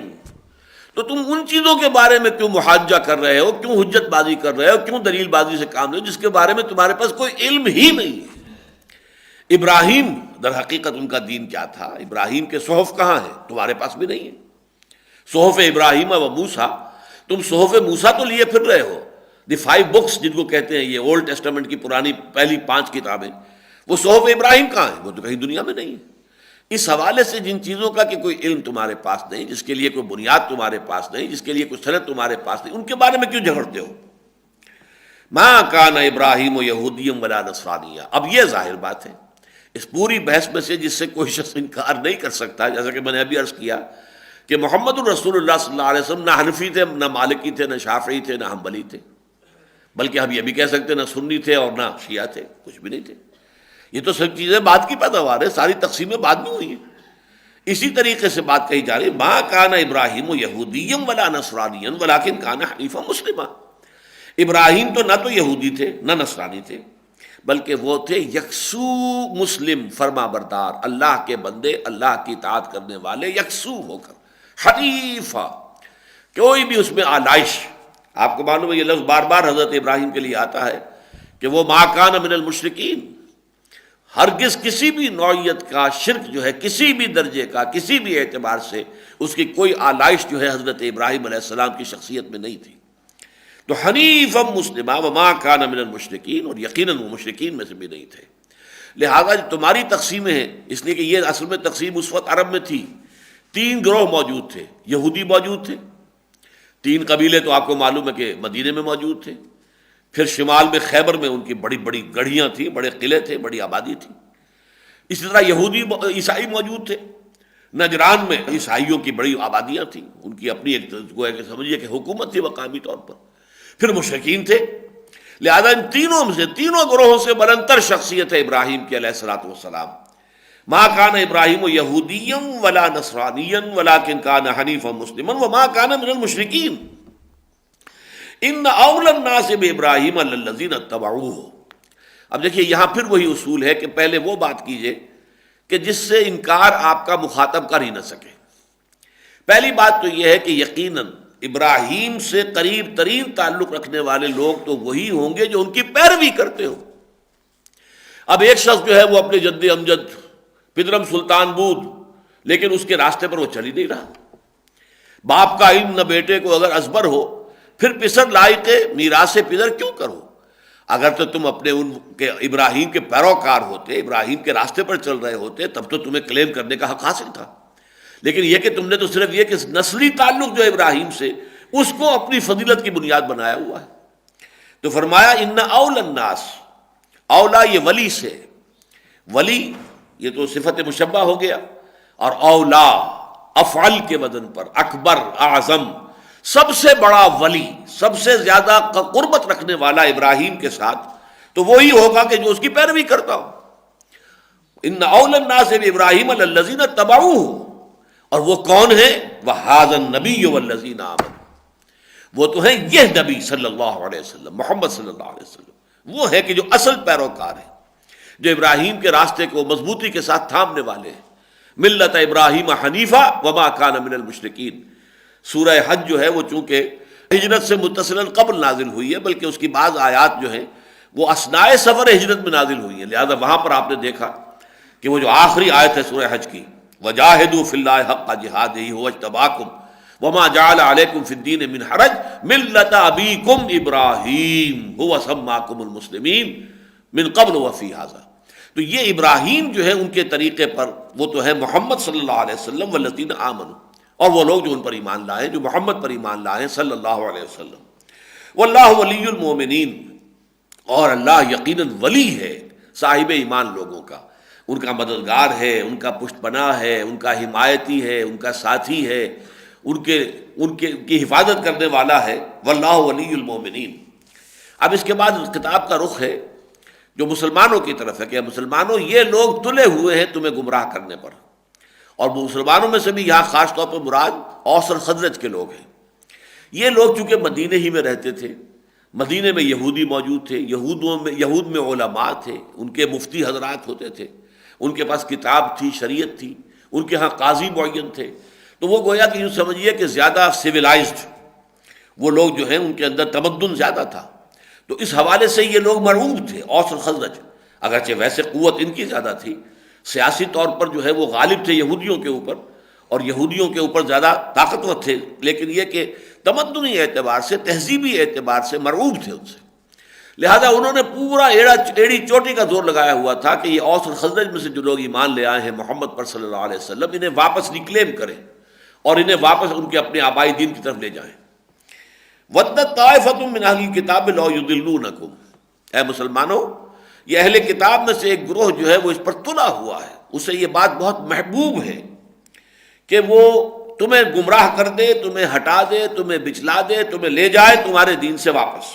تو تم ان چیزوں کے بارے میں کیوں محاجہ کر رہے ہو، کیوں حجت بازی کر رہے ہو، کیوں دلیل بازی سے کام لے جس کے بارے میں تمہارے پاس کوئی علم ہی نہیں ہے. ابراہیم در حقیقت ان کا دین کیا تھا؟ ابراہیم کے صحف کہاں ہیں؟ تمہارے پاس بھی نہیں ہے. صحف ابراہیم و موسیٰ، تم صحف موسیٰ تو لیے پھر رہے ہو، دی 5 بکس جن کو کہتے ہیں، یہ اولڈ ٹیسٹامنٹ کی پرانی پہلی 5 کتابیں، وہ صحف ابراہیم کہاں ہیں؟ وہ تو کہیں دنیا میں نہیں ہے. اس حوالے سے جن چیزوں کا کہ کوئی علم تمہارے پاس نہیں، جس کے لیے کوئی بنیاد تمہارے پاس نہیں، جس کے لیے کوئی سند تمہارے پاس نہیں، ان کے بارے میں کیوں جھگڑتے ہو؟ ما کان ابراہیم یہودیا ولا نصرانیا. اب یہ ظاہر بات ہے اس پوری بحث میں سے جس سے کوئی شخص انکار نہیں کر سکتا، جیسا کہ میں نے ابھی عرض کیا کہ محمد الرسول اللہ صلی اللہ علیہ وسلم نہ حنفی تھے، نہ مالکی تھے، نہ شافعی تھے، نہ حنبلی تھے، بلکہ ہم یہ بھی کہہ سکتے نہ سنی تھے اور نہ شیعہ تھے، کچھ بھی نہیں تھے. یہ تو سب چیزیں بعد کی پیداوار ہے، ساری تقسیمیں بعد میں ہوئی ہیں. اسی طریقے سے بات کہی جا رہی ہے ما کان ابراہیم یہودیا ولا نصرانیا ولکن کان حنیفا مسلما. ابراہیم تو نہ تو یہودی تھے نہ نصرانی تھے، بلکہ وہ تھے یکسو مسلم، فرما بردار، اللہ کے بندے، اللہ کی اطاعت کرنے والے، یکسو ہو کر، حنیفا، کوئی بھی اس میں آلائش. آپ کو معلوم ہے یہ لفظ بار بار حضرت ابراہیم کے لیے آتا ہے کہ وہ ما کان من المشرکین، ہرگز کسی بھی نوعیت کا شرک جو ہے، کسی بھی درجے کا، کسی بھی اعتبار سے اس کی کوئی آلائش جو ہے حضرت ابراہیم علیہ السلام کی شخصیت میں نہیں تھی. تو حنیفا مسلما وما کان من المشرکین، اور یقیناً وہ مشرکین میں سے بھی نہیں تھے. لہذا تمہاری تقسیمیں ہیں، اس لیے کہ یہ اصل میں تقسیم اس وقت عرب میں تھی. 3 گروہ موجود تھے، یہودی موجود تھے، 3 قبیلے تو آپ کو معلوم ہے کہ مدینے میں موجود تھے، پھر شمال میں خیبر میں ان کی بڑی بڑی گڑھیاں تھیں، بڑے قلعے تھے، بڑی آبادی تھی. اسی طرح یہودی عیسائی موجود تھے، نجران میں عیسائیوں کی بڑی آبادیاں تھیں، ان کی اپنی ایک گویا کہ سمجھیے کہ حکومت تھی مقامی طور پر. پھر مشرکین تھے. لہذا ان تینوں سے، تینوں گروہوں سے بلندتر شخصیت ہے ابراہیم کی علیہ الصلوۃ والسلام. ما کان ابراہیم یہودیا ولا نصرانیا ولکن کان حنیفا مسلما وما کان من المشرکین. ان اول الناس بابراہیم الذین اتبعوہ. اب دیکھیے یہاں پھر وہی اصول ہے کہ پہلے وہ بات کیجئے کہ جس سے انکار آپ کا مخاطب کر ہی نہ سکے. پہلی بات تو یہ ہے کہ یقیناً ابراہیم سے قریب ترین تعلق رکھنے والے لوگ تو وہی ہوں گے جو ان کی پیروی کرتے ہو. اب ایک شخص جو ہے وہ اپنے جد امجد پدرم سلطان بود، لیکن اس کے راستے پر وہ چل ہی نہیں رہا. باپ کا علم نہ بیٹے کو اگر ازبر ہو، پھر پسر لائق میراث پدر کیوں کرو؟ اگر تو تم اپنے ان کے ابراہیم کے پیروکار ہوتے، ابراہیم کے راستے پر چل رہے ہوتے، تب تو تمہیں کلیم کرنے کا حق حاصل تھا. لیکن یہ کہ تم نے تو صرف یہ کہ نسلی تعلق جو ہے ابراہیم سے، اس کو اپنی فضیلت کی بنیاد بنایا ہوا ہے. تو فرمایا ان اول الناس، اولا یہ ولی سے، ولی یہ تو صفت مشبہ ہو گیا، اور اولا افعل کے وزن پر، اکبر، اعظم، سب سے بڑا ولی، سب سے زیادہ قربت رکھنے والا ابراہیم کے ساتھ تو وہی ہوگا کہ جو اس کی پیروی کرتا ہو۔ ان اول الناس بابراہیم الذین اتبعوہ، اور وہ کون ہیں؟ وہذا النبی والذین آمنوا، وہ تو ہیں یہ نبی صلی اللہ علیہ وسلم، محمد صلی اللہ علیہ وسلم، وہ ہے کہ جو اصل پیروکار ہیں، جو ابراہیم کے راستے کو مضبوطی کے ساتھ تھامنے والے ہیں۔ ملت ابراہیم حنیفہ وما کان من المشرکین۔ سورہ حج جو ہے وہ چونکہ ہجرت سے متصلا قبل نازل ہوئی ہے، بلکہ اس کی بعض آیات جو ہیں وہ اثناء سفر ہجرت میں نازل ہوئی ہیں، لہذا وہاں پر آپ نے دیکھا کہ وہ جو آخری آیت ہے سورہ حج کی، وجاہدوا فی اللہ حق جہادہ هو اجتباکم وما جعل علیکم فی الدین من حرج ملت ابیکم ابراہیم هو سماکم المسلمین من قبل وفی ھذا۔ تو یہ ابراہیم جو ہے ان کے طریقے پر، وہ تو ہے محمد صلی اللہ علیہ وسلم والذین آمنوا، اور وہ لوگ جو ان پر ایمان لائے، جو محمد پر ایمان لائے صلی اللہ علیہ وسلم۔ واللہ ولی المؤمنین، اور اللہ یقیناً ولی ہے صاحب ایمان لوگوں کا، ان کا مددگار ہے، ان کا پشت پناہ ہے، ان کا حمایتی ہے، ان کا ساتھی ہے، ان کی حفاظت کرنے والا ہے۔ واللہ ولی المؤمنین۔ اب اس کے بعد کتاب کا رخ ہے جو مسلمانوں کی طرف ہے کہ مسلمانوں یہ لوگ تلے ہوئے ہیں تمہیں گمراہ کرنے پر، اور مسلمانوں میں سے بھی یہاں خاص طور پر مراد اوس اور خزرج کے لوگ ہیں۔ یہ لوگ چونکہ مدینے ہی میں رہتے تھے، مدینے میں یہودی موجود تھے، یہود میں علماء تھے، ان کے مفتی حضرات ہوتے تھے، ان کے پاس کتاب تھی، شریعت تھی، ان کے ہاں قاضی معین تھے، تو وہ گویا کہ یوں سمجھیے کہ زیادہ سویلائزڈ وہ لوگ جو ہیں، ان کے اندر تمدن زیادہ تھا، تو اس حوالے سے یہ لوگ مرعوب تھے، اوس اور خزرج۔ اگرچہ ویسے قوت ان کی زیادہ تھی، سیاسی طور پر جو ہے وہ غالب تھے یہودیوں کے اوپر، اور یہودیوں کے اوپر زیادہ طاقتور تھے، لیکن یہ کہ تمدنی اعتبار سے، تہذیبی اعتبار سے مرعوب تھے ان سے، لہذا انہوں نے پورا ایڑی چوٹی کا زور لگایا ہوا تھا کہ یہ اوس اور خزرج میں سے جو لوگ ایمان لے آئے ہیں محمد پر صلی اللہ علیہ وسلم، انہیں واپس ریکلیم کریں اور انہیں واپس ان کے اپنے آبائی دین کی طرف لے جائیں۔ وَدَّتْ طَائِفَةٌ مِّنْ أَهْلِ الْكِتَابِ لَوْ يُضِلُّونَكُمْ، اے مسلمانوں، یہ اہل کتاب میں سے ایک گروہ جو ہے وہ اس پر تلا ہوا ہے، اسے یہ بات بہت محبوب ہے کہ وہ تمہیں گمراہ کر دے، تمہیں ہٹا دے، تمہیں بچلا دے، تمہیں لے جائے تمہارے دین سے واپس۔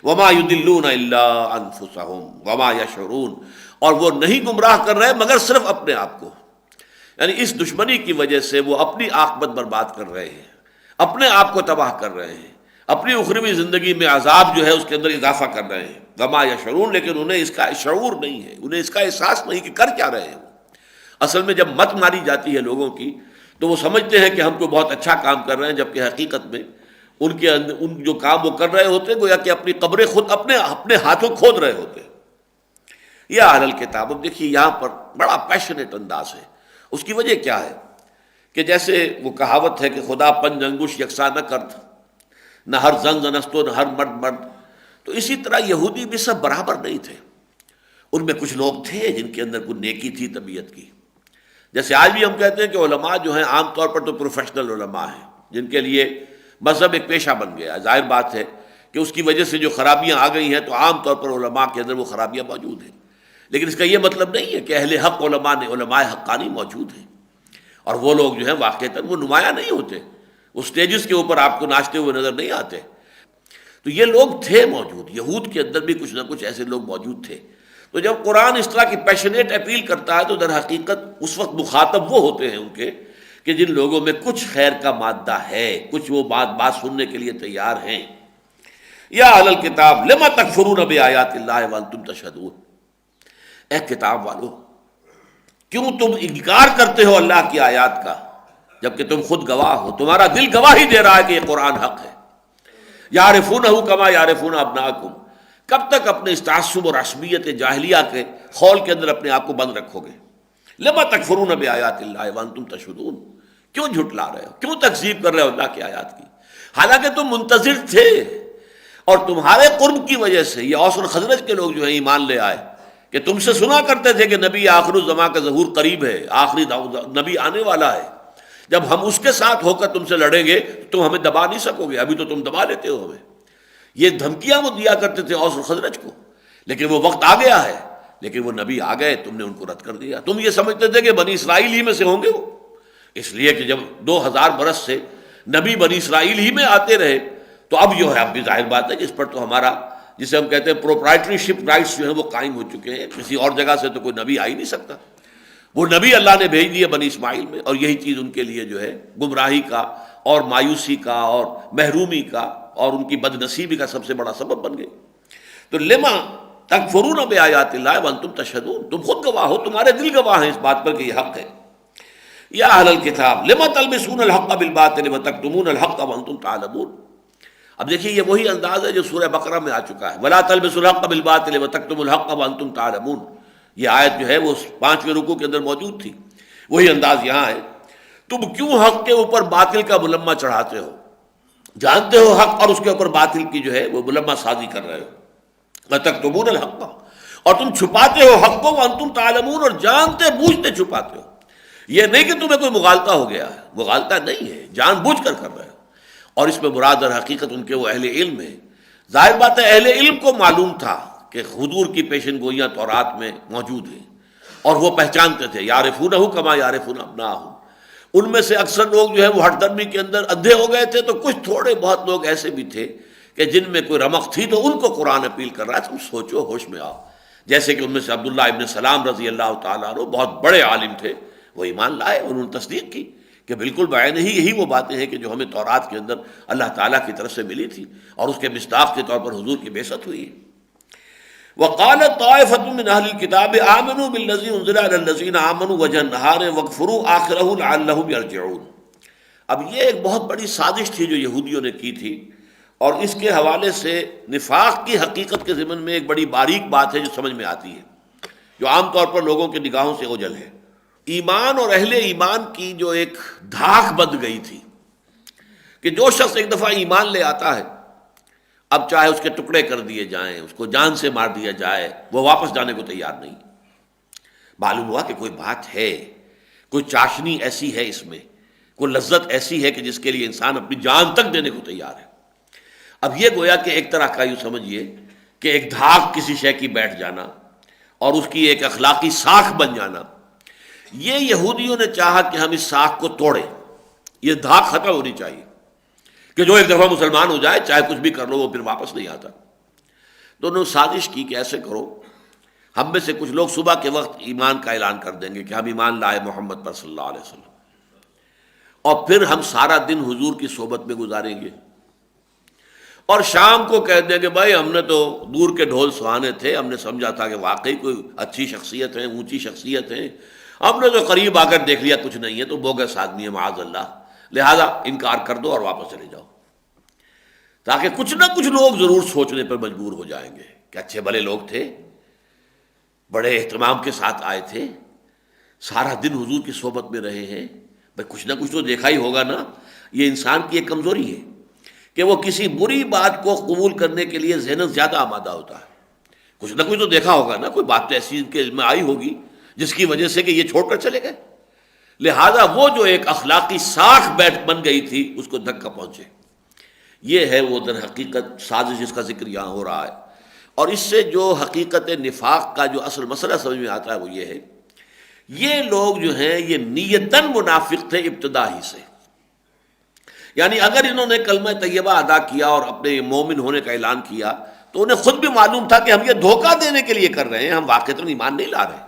وَمَا يُضِلُّونَ إِلَّا أَنفُسَهُمْ وَمَا يَشْعُرُونَ، اور وہ نہیں گمراہ کر رہے مگر صرف اپنے آپ کو، یعنی اس دشمنی کی وجہ سے وہ اپنی عاقبت برباد کر رہے ہیں، اپنے آپ کو تباہ کر رہے ہیں، اپنی اخروی زندگی میں عذاب جو ہے اس کے اندر اضافہ کر رہے ہیں۔ وما یشعرون، لیکن انہیں اس کا شعور نہیں ہے، انہیں اس کا احساس نہیں کہ کر کیا رہے ہیں۔ اصل میں جب مت ماری جاتی ہے لوگوں کی تو وہ سمجھتے ہیں کہ ہم کو بہت اچھا کام کر رہے ہیں، جبکہ حقیقت میں ان کے اندر ان جو کام وہ کر رہے ہوتے ہیں گویا کہ اپنی قبریں خود اپنے ہاتھوں کھود رہے ہوتے ہیں۔ یا اہل الکتاب، اب دیکھیے یہاں پر بڑا پیشنیٹ انداز ہے، اس کی وجہ کیا ہے کہ جیسے وہ کہاوت ہے کہ خدا پنج انگوش یکساں نہ کرت، نہ ہر زن زنستو نہ ہر مرد مرد، تو اسی طرح یہودی بھی سب برابر نہیں تھے، ان میں کچھ لوگ تھے جن کے اندر کوئی نیکی تھی طبیعت کی، جیسے آج بھی ہم کہتے ہیں کہ علماء جو ہیں عام طور پر تو پروفیشنل علماء ہیں جن کے لیے مذہب ایک پیشہ بن گیا، ظاہر بات ہے کہ اس کی وجہ سے جو خرابیاں آ گئی ہیں تو عام طور پر علماء کے اندر وہ خرابیاں موجود ہیں، لیکن اس کا یہ مطلب نہیں ہے کہ اہل حق علماء حقانی موجود ہیں، اور وہ لوگ جو ہیں واقعتاً وہ نمایاں نہیں ہوتے، وہ سٹیجز کے اوپر آپ کو ناچتے ہوئے نظر نہیں آتے، تو یہ لوگ تھے موجود، یہود کے اندر بھی کچھ نہ کچھ ایسے لوگ موجود تھے۔ تو جب قرآن اس طرح کی پیشنیٹ اپیل کرتا ہے تو در حقیقت اس وقت مخاطب وہ ہوتے ہیں ان کے کہ جن لوگوں میں کچھ خیر کا مادہ ہے، کچھ وہ بات سننے کے لیے تیار ہیں۔ یا اہل الکتاب لما تکفرون بآیات اللہ وانتم تشہدون، اے کتاب والو کیوں تم انکار کرتے ہو اللہ کی آیات کا جبکہ تم خود گواہ ہو، تمہارا دل گواہی دے رہا ہے کہ یہ قرآن حق ہے۔ یعرفونہ کما یعرفون ابناءکم، کب تک اپنے اس تعصب اور عصبیت جاہلیہ کے خول کے اندر اپنے آپ کو بند رکھو گے؟ لما تکفرون بآیات اللہ وانتم تشہدون، کیوں جھٹلا رہے ہو، کیوں تکذیب کر رہے ہو اللہ کی آیات کی، حالانکہ تم منتظر تھے، اور تمہارے قرب کی وجہ سے یہ اوس اور خزرج کے لوگ جو ہیں ایمان لے آئے کہ تم سے سنا کرتے تھے کہ نبی آخر الزمان کا ظہور قریب ہے، آخری نبی آنے والا ہے، جب ہم اس کے ساتھ ہو کر تم سے لڑیں گے تو تم ہمیں دبا نہیں سکو گے، ابھی تو تم دبا لیتے ہو ہمیں۔ یہ دھمکیاں وہ دیا کرتے تھے اوس اور خزرج کو، لیکن وہ وقت آ گیا ہے، لیکن وہ نبی آ گئے، تم نے ان کو رد کر دیا۔ تم یہ سمجھتے تھے کہ بنی اسرائیل ہی میں سے ہوں گے وہ، اس لیے کہ جب 2000 برس سے نبی بنی اسرائیل ہی میں آتے رہے تو اب جو ہے اب بھی ظاہر بات ہے کہ اس پر تو ہمارا جسے ہم کہتے ہیں پروپرائٹری شپ رائٹس جو ہیں وہ قائم ہو چکے ہیں. کسی اور جگہ سے تو کوئی نبی آ ہی نہیں سکتا. وہ نبی اللہ نے بھیج دیے بنی اسماعیل میں، اور یہی چیز ان کے لیے جو ہے گمراہی کا اور مایوسی کا اور محرومی کا اور ان کی بد نصیبی کا سب سے بڑا سبب بن گئی. تو لما تکفرون بآیات اللہ وانتم تشہدون، تم خود گواہ ہو، تمہارے دل گواہ ہیں اس بات پر کہ یہ حق ہے. یا اہل الکتاب لما تلبسون الحق بالباطل وتکتمون الحق وانتم تعلمون. اب دیکھیے یہ وہی انداز ہے جو سورہ بقرہ میں آ چکا ہے، ولا تلبسوا الحق بالباطل وتکتموا الحق وانتم تعلمون. یہ آیت جو ہے وہ 5ویں رکوع کے اندر موجود تھی، وہی انداز یہاں ہے. تم کیوں حق کے اوپر باطل کا ملمہ چڑھاتے ہو، جانتے ہو حق اور اس کے اوپر باطل کی جو ہے وہ ملمہ سازی کر رہے ہو. وتکتمون الحق، اور تم چھپاتے ہو حق کو، وانتم تعلمون، اور جانتے بوجھتے چھپاتے ہو. یہ نہیں کہ تمہیں کوئی مغالطہ ہو گیا ہے، مغالطہ نہیں ہے، جان بوجھ کر رہے ہو. اور اس میں مراد اور حقیقت ان کے وہ اہل علم ہے. ظاہر بات ہے اہل علم کو معلوم تھا کہ حضور کی پیشن گوئیاں تورات میں موجود ہیں، اور وہ پہچانتے تھے. یعرفونہ کما یعرفون ابناءہم. ان میں سے اکثر لوگ جو ہے وہ ہٹ درمی کے اندر اندھے ہو گئے تھے، تو کچھ تھوڑے بہت لوگ ایسے بھی تھے کہ جن میں کوئی رمق تھی تو ان کو قرآن اپیل کر رہا ہے تم سوچو، ہوش میں آؤ. جیسے کہ ان میں سے عبداللہ ابن سلام رضی اللہ تعالیٰ عنہ بہت بڑے عالم تھے، وہ ایمان لائے، انہوں نے تصدیق کی کہ بالکل بعین ہی یہی وہ باتیں ہیں کہ جو ہمیں تورات کے اندر اللہ تعالیٰ کی طرف سے ملی تھی، اور اس کے مصداق کے طور پر حضور کی بعثت ہوئی ہے. وقالت طائفة من اہل الکتاب آمنوا بالذی انزل علی الذین آمنوا وجہ النہار واکفروا آخرہ لعلہم یرجعون. اب یہ ایک بہت بڑی سازش تھی جو یہودیوں نے کی تھی، اور اس کے حوالے سے نفاق کی حقیقت کے ضمن میں ایک بڑی باریک بات ہے جو سمجھ میں آتی ہے، جو عام طور پر لوگوں کی نگاہوں سے اوجھل ہے. ایمان اور اہل ایمان کی جو ایک دھاک بند گئی تھی کہ جو شخص ایک دفعہ ایمان لے آتا ہے، اب چاہے اس کے ٹکڑے کر دیے جائیں، اس کو جان سے مار دیا جائے، وہ واپس جانے کو تیار نہیں. معلوم ہوا کہ کوئی بات ہے، کوئی چاشنی ایسی ہے، اس میں کوئی لذت ایسی ہے کہ جس کے لیے انسان اپنی جان تک دینے کو تیار ہے. اب یہ گویا کہ ایک طرح کا یوں سمجھیے کہ ایک دھاک کسی شے کی بیٹھ جانا اور اس کی ایک اخلاقی ساکھ بن جانا. یہ یہودیوں نے چاہا کہ ہم اس ساکھ کو توڑیں، یہ دھاک ختم ہونی چاہیے کہ جو ایک دفعہ مسلمان ہو جائے چاہے کچھ بھی کر لو وہ پھر واپس نہیں آتا. تو انہوں نے سازش کی کہ ایسے کرو، ہم میں سے کچھ لوگ صبح کے وقت ایمان کا اعلان کر دیں گے کہ ہم ایمان لائے محمد پر صلی اللہ علیہ وسلم، اور پھر ہم سارا دن حضور کی صحبت میں گزاریں گے، اور شام کو کہہ دیں کہ بھائی ہم نے تو دور کے ڈھول سہانے تھے، ہم نے سمجھا تھا کہ واقعی کوئی اچھی شخصیت ہے، اونچی شخصیت ہے، ہم نے تو قریب آ کر دیکھ لیا کچھ نہیں ہے، تو بوگس آدمی ہے معاذ اللہ، لہذا انکار کر دو اور واپس چلے جاؤ. تاکہ کچھ نہ کچھ لوگ ضرور سوچنے پر مجبور ہو جائیں گے کہ اچھے بھلے لوگ تھے، بڑے اہتمام کے ساتھ آئے تھے، سارا دن حضور کی صحبت میں رہے ہیں، بھائی کچھ نہ کچھ تو دیکھا ہی ہوگا نا. یہ انسان کی ایک کمزوری ہے کہ وہ کسی بری بات کو قبول کرنے کے لیے ذہناً زیادہ آمادہ ہوتا ہے. کچھ نہ کچھ تو دیکھا ہوگا نا، کوئی بات تو ایسی ان کے علم میں آئی ہوگی جس کی وجہ سے کہ یہ چھوڑ کر چلے گئے. لہذا وہ جو ایک اخلاقی ساکھ بن گئی تھی اس کو دھکا پہنچے. یہ ہے وہ در حقیقت سازش جس کا ذکر یہاں ہو رہا ہے. اور اس سے جو حقیقت نفاق کا جو اصل مسئلہ سمجھ میں آتا ہے وہ یہ ہے، یہ لوگ جو ہیں یہ نیتاً منافق تھے ابتدا ہی سے. یعنی اگر انہوں نے کلمہ طیبہ ادا کیا اور اپنے مومن ہونے کا اعلان کیا تو انہیں خود بھی معلوم تھا کہ ہم یہ دھوکہ دینے کے لیے کر رہے ہیں، ہم واقعتاً ایمان نہیں لا رہے.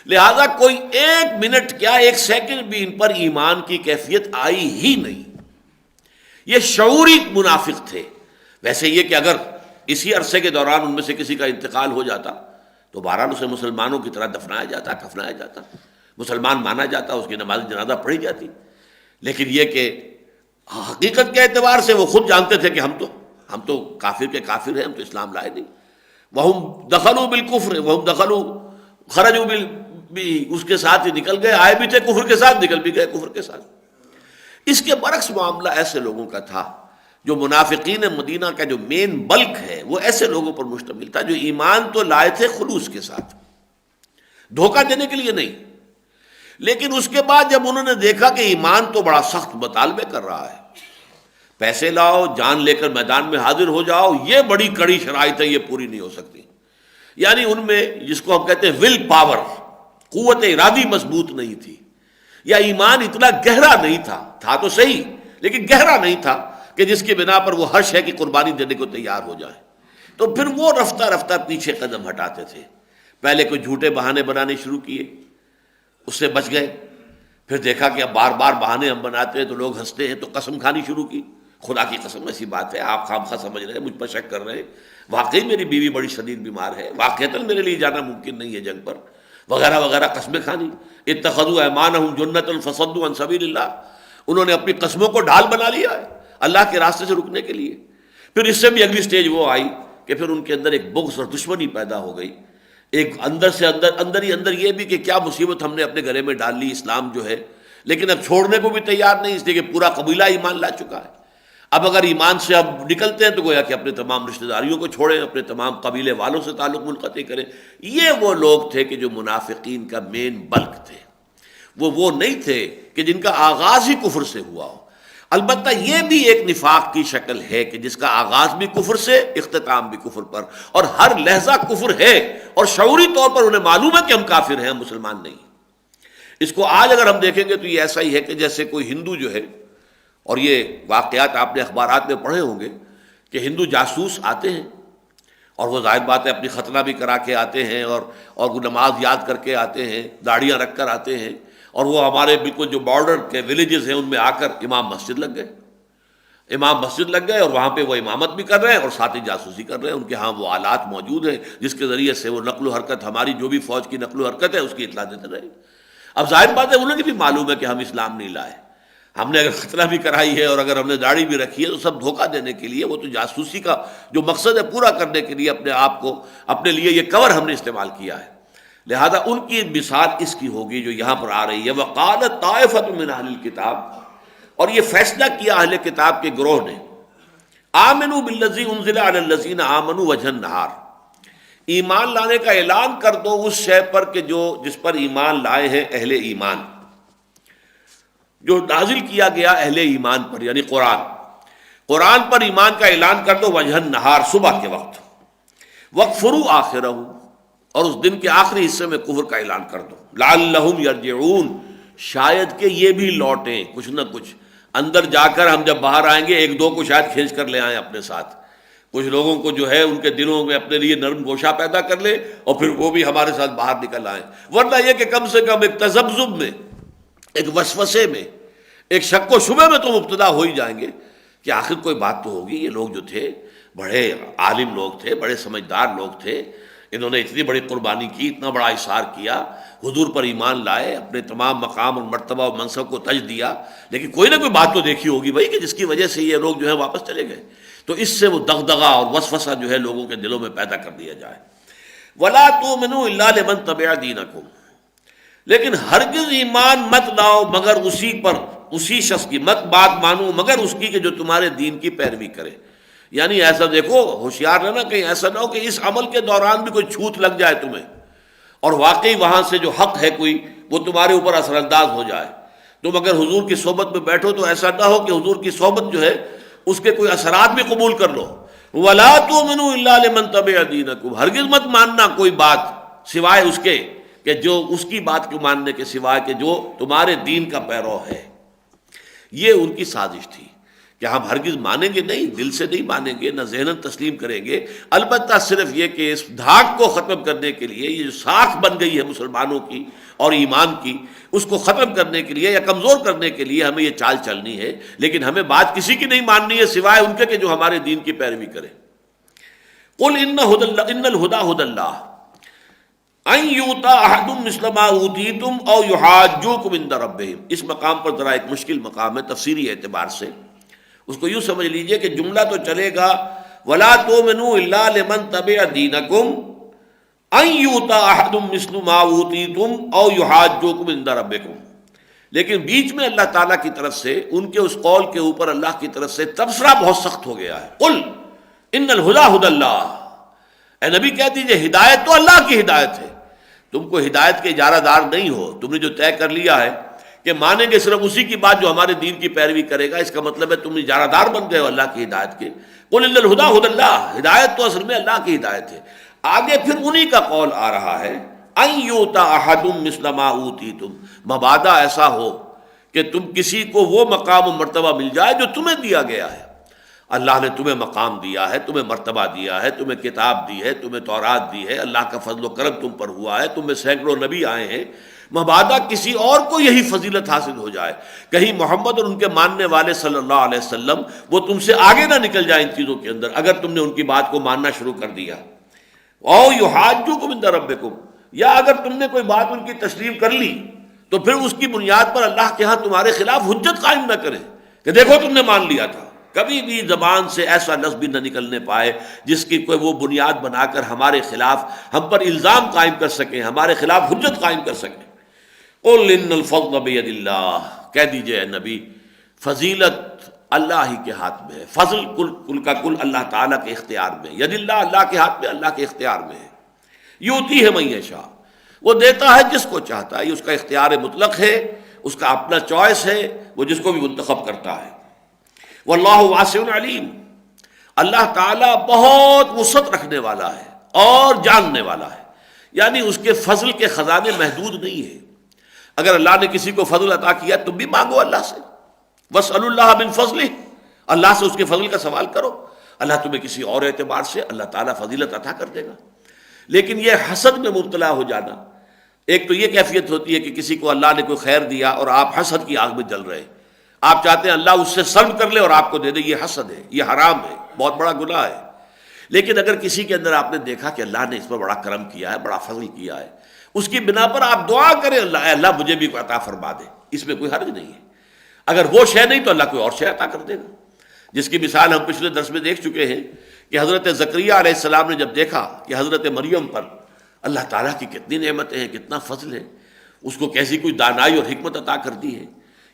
لہذا کوئی ایک منٹ کیا ایک سیکنڈ بھی ان پر ایمان کی کیفیت آئی ہی نہیں. یہ شعوری منافق تھے. ویسے یہ کہ اگر اسی عرصے کے دوران ان میں سے کسی کا انتقال ہو جاتا تو بہرحال اسے مسلمانوں کی طرح دفنایا جاتا، کفنایا جاتا، مسلمان مانا جاتا، اس کی نماز جنازہ پڑھی جاتی. لیکن یہ کہ حقیقت کے اعتبار سے وہ خود جانتے تھے کہ ہم تو کافر کے کافر ہیں، ہم تو اسلام لائے نہیں. وَهُمْ دَخَلُوا بِالْكُفْرِ وَهُمْ دَخَلُوا خَرَجُوا بھی اس کے ساتھ ہی نکل گئے، آئے بھی تھے کفر کے ساتھ، نکل بھی گئے کفر کے ساتھ. اس کے برعکس معاملہ ایسے لوگوں کا تھا. جو منافقین مدینہ کا جو مین بلک ہے وہ ایسے لوگوں پر مشتمل تھا جو ایمان تو لائے تھے خلوص کے ساتھ، دھوکہ دینے کے لیے نہیں. لیکن اس کے بعد جب انہوں نے دیکھا کہ ایمان تو بڑا سخت مطالبے کر رہا ہے، پیسے لاؤ، جان لے کر میدان میں حاضر ہو جاؤ، یہ بڑی کڑی شرائط ہے، یہ پوری نہیں ہو سکتی. یعنی ان میں جس کو ہم کہتے ہیں ول پاور، قوت ارادی مضبوط نہیں تھی. یا ایمان اتنا گہرا نہیں تھا تو صحیح لیکن گہرا نہیں تھا کہ جس کی بنا پر وہ ہر شے کی قربانی دینے کو تیار ہو جائے. تو پھر وہ رفتہ رفتہ پیچھے قدم ہٹاتے تھے. پہلے کوئی جھوٹے بہانے بنانے شروع کیے، اس سے بچ گئے. پھر دیکھا کہ اب بار بار بہانے ہم بناتے ہیں تو لوگ ہنستے ہیں، تو قسم کھانی شروع کی. خدا کی قسم ایسی بات ہے، آپ خام خواہ سمجھ رہے ہیں، مجھ پر شک کر رہے ہیں، واقعی میری بیوی بڑی شدید بیمار ہے، واقعتاً میرے لیے جانا ممکن نہیں ہے جنگ پر، وغیرہ وغیرہ قسمیں کھانی. اتخذوا ایمانہم جنۃ فصدوا عن سبیل اللہ، انہوں نے اپنی قسموں کو ڈھال بنا لیا ہے اللہ کے راستے سے رکنے کے لیے. پھر اس سے بھی اگلی سٹیج وہ آئی کہ پھر ان کے اندر ایک بغض اور دشمنی پیدا ہو گئی. ایک اندر سے اندر ہی اندر یہ بھی کہ کیا مصیبت ہم نے اپنے گلے میں ڈال لی اسلام جو ہے، لیکن اب چھوڑنے کو بھی تیار نہیں، اس لیے کہ پورا قبیلہ ایمان لا چکا ہے. اب اگر ایمان سے اب نکلتے ہیں تو گویا کہ اپنے تمام رشتہ داریوں کو چھوڑیں، اپنے تمام قبیلے والوں سے تعلق منقطع کریں. یہ وہ لوگ تھے کہ جو منافقین کا مین بلک تھے. وہ نہیں تھے کہ جن کا آغاز ہی کفر سے ہوا ہو. البتہ یہ بھی ایک نفاق کی شکل ہے کہ جس کا آغاز بھی کفر سے، اختتام بھی کفر پر، اور ہر لہجہ کفر ہے، اور شعوری طور پر انہیں معلوم ہے کہ ہم کافر ہیں، ہم مسلمان نہیں. اس کو آج اگر ہم دیکھیں گے تو یہ ایسا ہی ہے کہ جیسے کوئی ہندو جو ہے، اور یہ واقعات آپ نے اخبارات میں پڑھے ہوں گے کہ ہندو جاسوس آتے ہیں اور وہ ظاہر بات ہے اپنی ختنہ بھی کرا کے آتے ہیں، اور نماز یاد کر کے آتے ہیں، داڑیاں رکھ کر آتے ہیں، اور وہ ہمارے بالکل جو بارڈر کے ولیجز ہیں ان میں آ کر امام مسجد لگ گئے اور وہاں پہ وہ امامت بھی کر رہے ہیں اور ساتھ ہی جاسوسی کر رہے ہیں. ان کے ہاں وہ آلات موجود ہیں جس کے ذریعے سے وہ نقل و حرکت، ہماری جو بھی فوج کی نقل و حرکت ہے اس کی اطلاع دیتے رہے. اب ظاہر بات ہے انہیں بھی معلوم ہے کہ ہم اسلام نہیں لائے، ہم نے اگر ختنہ بھی کرائی ہے اور اگر ہم نے داڑھی بھی رکھی ہے تو سب دھوکہ دینے کے لیے. وہ تو جاسوسی کا جو مقصد ہے پورا کرنے کے لیے اپنے آپ کو، اپنے لیے یہ کور ہم نے استعمال کیا ہے. لہذا ان کی مثال اس کی ہوگی جو یہاں پر آ رہی ہے. وَقَالَتْ طَائِفَةٌ مِّنْ أَهْلِ الْكِتَابِ، اور یہ فیصلہ کیا اہل کتاب کے گروہ نے، آمنوا بالذی انزل علی الذین آمنوا وجہ النہار، ایمان لانے کا اعلان کر دو اس شے پر کہ جس پر ایمان لائے ہیں اہل ایمان، جو نازل کیا گیا اہل ایمان پر، یعنی قرآن پر ایمان کا اعلان کر دو وجہ النہار، صبح کے وقت. وَاکْفُرُوا آخِرَہُ، اور اس دن کے آخری حصے میں کفر کا اعلان کر دو. لعلہم یرجعون، شاید کہ یہ بھی لوٹیں کچھ نہ کچھ. اندر جا کر ہم جب باہر آئیں گے ایک دو کو شاید کھینچ کر لے آئیں اپنے ساتھ، کچھ لوگوں کو جو ہے ان کے دلوں میں اپنے لیے نرم گوشہ پیدا کر لے اور پھر وہ بھی ہمارے ساتھ باہر نکل آئیں. ورنہ یہ کہ کم سے کم ایک تذبذب میں، ایک وسوسے میں، ایک شک و شبہ میں تو مبتلا ہو ہی جائیں گے کہ آخر کوئی بات تو ہوگی. یہ لوگ جو تھے بڑے عالم لوگ تھے، بڑے سمجھدار لوگ تھے، انہوں نے اتنی بڑی قربانی کی، اتنا بڑا اثار کیا، حضور پر ایمان لائے، اپنے تمام مقام اور مرتبہ و منصب کو تج دیا، لیکن کوئی نہ کوئی بات تو دیکھی ہوگی بھائی کہ جس کی وجہ سے یہ لوگ جو ہے واپس چلے گئے. تو اس سے وہ دغدغہ اور وسوسہ جو ہے لوگوں کے دلوں میں پیدا کر دیا جائے. وَلَا تُؤْمِنُوا إِلَّا لِمَن تَبِعَ دِينَكُمْ، لیکن ہرگز ایمان مت لاؤ مگر اسی پر، اسی شخص کی، مت بات مانو مگر اس کی کہ جو تمہارے دین کی پیروی کرے. یعنی ایسا دیکھو، ہوشیار رہنا کہیں ایسا نہ ہو کہ اس عمل کے دوران بھی کوئی چھوت لگ جائے تمہیں اور واقعی وہاں سے جو حق ہے کوئی وہ تمہارے اوپر اثر انداز ہو جائے. تم اگر حضور کی صحبت میں بیٹھو تو ایسا نہ ہو کہ حضور کی صحبت جو ہے اس کے کوئی اثرات بھی قبول کر لو. وَلَا تُؤْمِنُوا إِلَّا لِمَن تَبِعَ دِينَكُمْ، ہرگز مت ماننا کوئی بات سوائے اس کے کہ جو اس کی بات کو ماننے کے سوائے کہ جو تمہارے دین کا پیرو ہے. یہ ان کی سازش تھی کہ ہم ہرگز مانیں گے نہیں، دل سے نہیں مانیں گے، نہ ذہناً تسلیم کریں گے، البتہ صرف یہ کہ اس دھاک کو ختم کرنے کے لیے، یہ جو ساکھ بن گئی ہے مسلمانوں کی اور ایمان کی، اس کو ختم کرنے کے لیے یا کمزور کرنے کے لیے ہمیں یہ چال چلنی ہے. لیکن ہمیں بات کسی کی نہیں ماننی ہے سوائے ان کے کہ جو ہمارے دین کی پیروی کرے. قل ان الہدی ھدی اللہ ان یؤتی احد مثل ما اوتیتم او یحاجوکم عند ربہم. اس مقام پر ذرا ایک مشکل مقام ہے تفسیری اعتبار سے. اس کو یوں سمجھ لیجئے کہ جملہ تو چلے گا وَلَا تُؤْمِنُوا إِلَّا لِمَن تَبِعَ دِينَكُمْ أَن يُؤْتَى أَحَدٌ مِثْلُ مَا أُوتِيتُمْ أَوْ يُحَاجُّوكُمْ عِندَ رَبِّكُمْ. لیکن بیچ میں اللہ تعالیٰ کی طرف سے ان کے اس قول کے اوپر اللہ کی طرف سے تبصرہ بہت سخت ہو گیا ہے. قل ان الہدی ھدی اللہ، اے نبی کہہ دیجئے ہدایت تو اللہ کی ہدایت ہے، تم کو ہدایت کے اجارہ دار نہیں ہو. تم نے جو طے کر لیا ہے کہ مانیں گے صرف اسی کی بات جو ہمارے دین کی پیروی کرے گا، اس کا مطلب ہے تم اجارہ دار بن گئے ہو اللہ کی ہدایت کے. قل ان الہدی ھدی اللہ، ہدایت تو اصل میں اللہ کی ہدایت ہے. آگے پھر انہی کا قول آ رہا ہے ان یؤتا احد مثل ما اوتیتم، مبادا ایسا ہو کہ تم کسی کو وہ مقام و مرتبہ مل جائے جو تمہیں دیا گیا ہے۔ اللہ نے تمہیں مقام دیا ہے، تمہیں مرتبہ دیا ہے، تمہیں کتاب دی ہے، تمہیں تورات دی ہے، اللہ کا فضل و کرم تم پر ہوا ہے، تم میں سینکڑوں نبی آئے ہیں، مبادا کسی اور کو یہی فضیلت حاصل ہو جائے، کہیں محمد اور ان کے ماننے والے صلی اللہ علیہ وسلم وہ تم سے آگے نہ نکل جائیں ان چیزوں کے اندر، اگر تم نے ان کی بات کو ماننا شروع کر دیا۔ او یحاجوکم عند ربکم، یا اگر تم نے کوئی بات ان کی تسلیم کر لی تو پھر اس کی بنیاد پر اللہ کے ہاں تمہارے خلاف حجت قائم نہ کرے کہ دیکھو تم نے مان لیا تھا۔ کبھی بھی زبان سے ایسا لفظ بھی نہ نکلنے پائے جس کی کوئی وہ بنیاد بنا کر ہمارے خلاف ہم پر الزام قائم کر سکیں، ہمارے خلاف حجت قائم کر سکیں۔ قل ان الفضل بید اللہ، کہہ دیجئے اے نبی فضیلت اللہ ہی کے ہاتھ میں ہے، فضل کل کا کل اللہ تعالیٰ کے اختیار میں، ید اللہ اللہ کے ہاتھ میں، اللہ کے اختیار میں ہے، یؤتی ہے من یشاء، وہ دیتا ہے جس کو چاہتا ہے، یہ اس کا اختیار مطلق ہے، اس کا اپنا چوائس ہے، وہ جس کو بھی منتخب کرتا ہے۔ واللہ واسع علیم، اللہ تعالیٰ بہت وسعت رکھنے والا ہے اور جاننے والا ہے، یعنی اس کے فضل کے خزانے محدود نہیں ہیں۔ اگر اللہ نے کسی کو فضل عطا کیا تم بھی مانگو اللہ سے، واسألوا اللہ من فضلہ، اللہ سے اس کے فضل کا سوال کرو، اللہ تمہیں کسی اور اعتبار سے اللہ تعالیٰ فضیلت عطا کر دے گا۔ لیکن یہ حسد میں مبتلا ہو جانا، ایک تو یہ کیفیت ہوتی ہے کہ کسی کو اللہ نے کوئی خیر دیا اور آپ حسد کی آگ میں جل رہے، آپ چاہتے ہیں اللہ اس سے سلب کر لے اور آپ کو دے دے، یہ حسد ہے، یہ حرام ہے، بہت بڑا گناہ ہے۔ لیکن اگر کسی کے اندر آپ نے دیکھا کہ اللہ نے اس پر بڑا کرم کیا ہے، بڑا فضل کیا ہے، اس کی بنا پر آپ دعا کریں اللہ اے اللہ مجھے بھی عطا فرما دے، اس میں کوئی حرج نہیں ہے۔ اگر وہ شے نہیں تو اللہ کوئی اور شے عطا کر دے گا، جس کی مثال ہم پچھلے درس میں دیکھ چکے ہیں کہ حضرت زکریا علیہ السلام نے جب دیکھا کہ حضرت مریم پر اللہ تعالیٰ کی کتنی نعمتیں ہیں، کتنا فضل ہے، اس کو کیسی کوئی دانائی اور حکمت عطا کر دی ہے،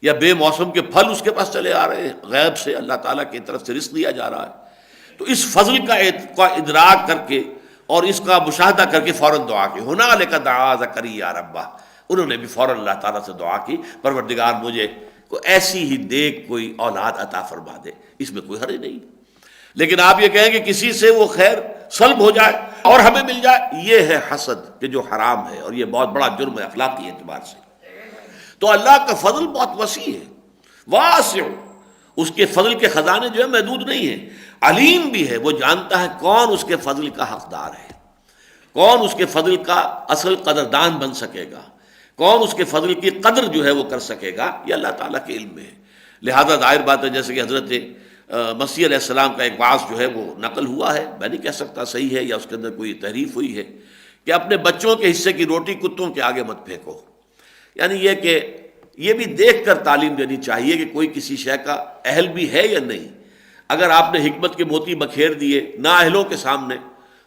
یا بے موسم کے پھل اس کے پاس چلے آ رہے ہیں، غیب سے اللہ تعالیٰ کی طرف سے رزق دیا جا رہا ہے، تو اس فضل کا ادراک کر کے اور اس کا مشاہدہ کر کے فوراً دعا کی، ہنالک دعا زکریا ربہ، انہوں نے بھی فوراً اللہ تعالیٰ سے دعا کی پروردگار مجھے کو ایسی ہی دیکھ کوئی اولاد عطا فرما دے، اس میں کوئی حرج نہیں۔ لیکن آپ یہ کہیں کہ کسی سے وہ خیر سلب ہو جائے اور ہمیں مل جائے، یہ ہے حسد کہ جو حرام ہے، اور یہ بہت بڑا جرم ہے اخلاقی اعتبار سے۔ تو اللہ کا فضل بہت وسیع ہے، واسع، اس کے فضل کے خزانے جو ہے محدود نہیں ہیں، علیم بھی ہے، وہ جانتا ہے کون اس کے فضل کا حقدار ہے، کون اس کے فضل کا اصل قدردان بن سکے گا، کون اس کے فضل کی قدر جو ہے وہ کر سکے گا، یہ اللہ تعالیٰ کے علم میں ہے۔ لہذا ظاہر بات ہے جیسے کہ حضرت مسیح علیہ السلام کا ایک واعظ جو ہے وہ نقل ہوا ہے، میں نہیں کہہ سکتا صحیح ہے یا اس کے اندر کوئی تحریف ہوئی ہے، کہ اپنے بچوں کے حصے کی روٹی کتوں کے آگے مت پھینکو، یعنی یہ کہ یہ بھی دیکھ کر تعلیم دینی چاہیے کہ کوئی کسی شے کا اہل بھی ہے یا نہیں۔ اگر آپ نے حکمت کے موتی بکھیر دیے نااہلوں کے سامنے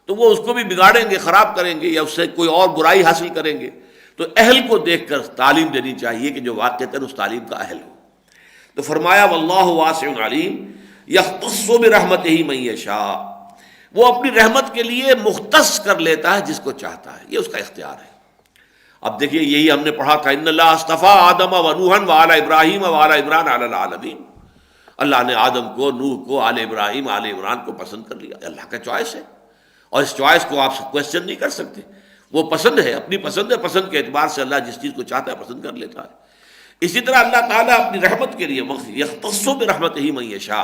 تو وہ اس کو بھی بگاڑیں گے، خراب کریں گے، یا اس سے کوئی اور برائی حاصل کریں گے، تو اہل کو دیکھ کر تعلیم دینی چاہیے کہ جو واقعتاً اس تعلیم کا اہل ہو۔ تو فرمایا واللہ واسع علیم یختص برحمتہ من یشاء، وہ اپنی رحمت کے لیے مختص کر لیتا ہے جس کو چاہتا ہے، یہ اس کا اختیار ہے۔ اب دیکھیے یہی ہم نے پڑھا تھا ان اللہ اصطفیٰ آدم و نوحا وآل ابراہیم وآل عمران علی العالمین، اللہ نے آدم کو، نوح کو، آل ابراہیم، آل عمران کو پسند کر لیا، اللہ کا چوائس ہے، اور اس چوائس کو آپ کوشچن نہیں کر سکتے، وہ پسند ہے، اپنی پسند ہے، پسند کے اعتبار سے اللہ جس چیز کو چاہتا ہے پسند کر لیتا ہے۔ اسی طرح اللہ تعالیٰ اپنی رحمت کے لیے یختص برحمتہ من یشاء،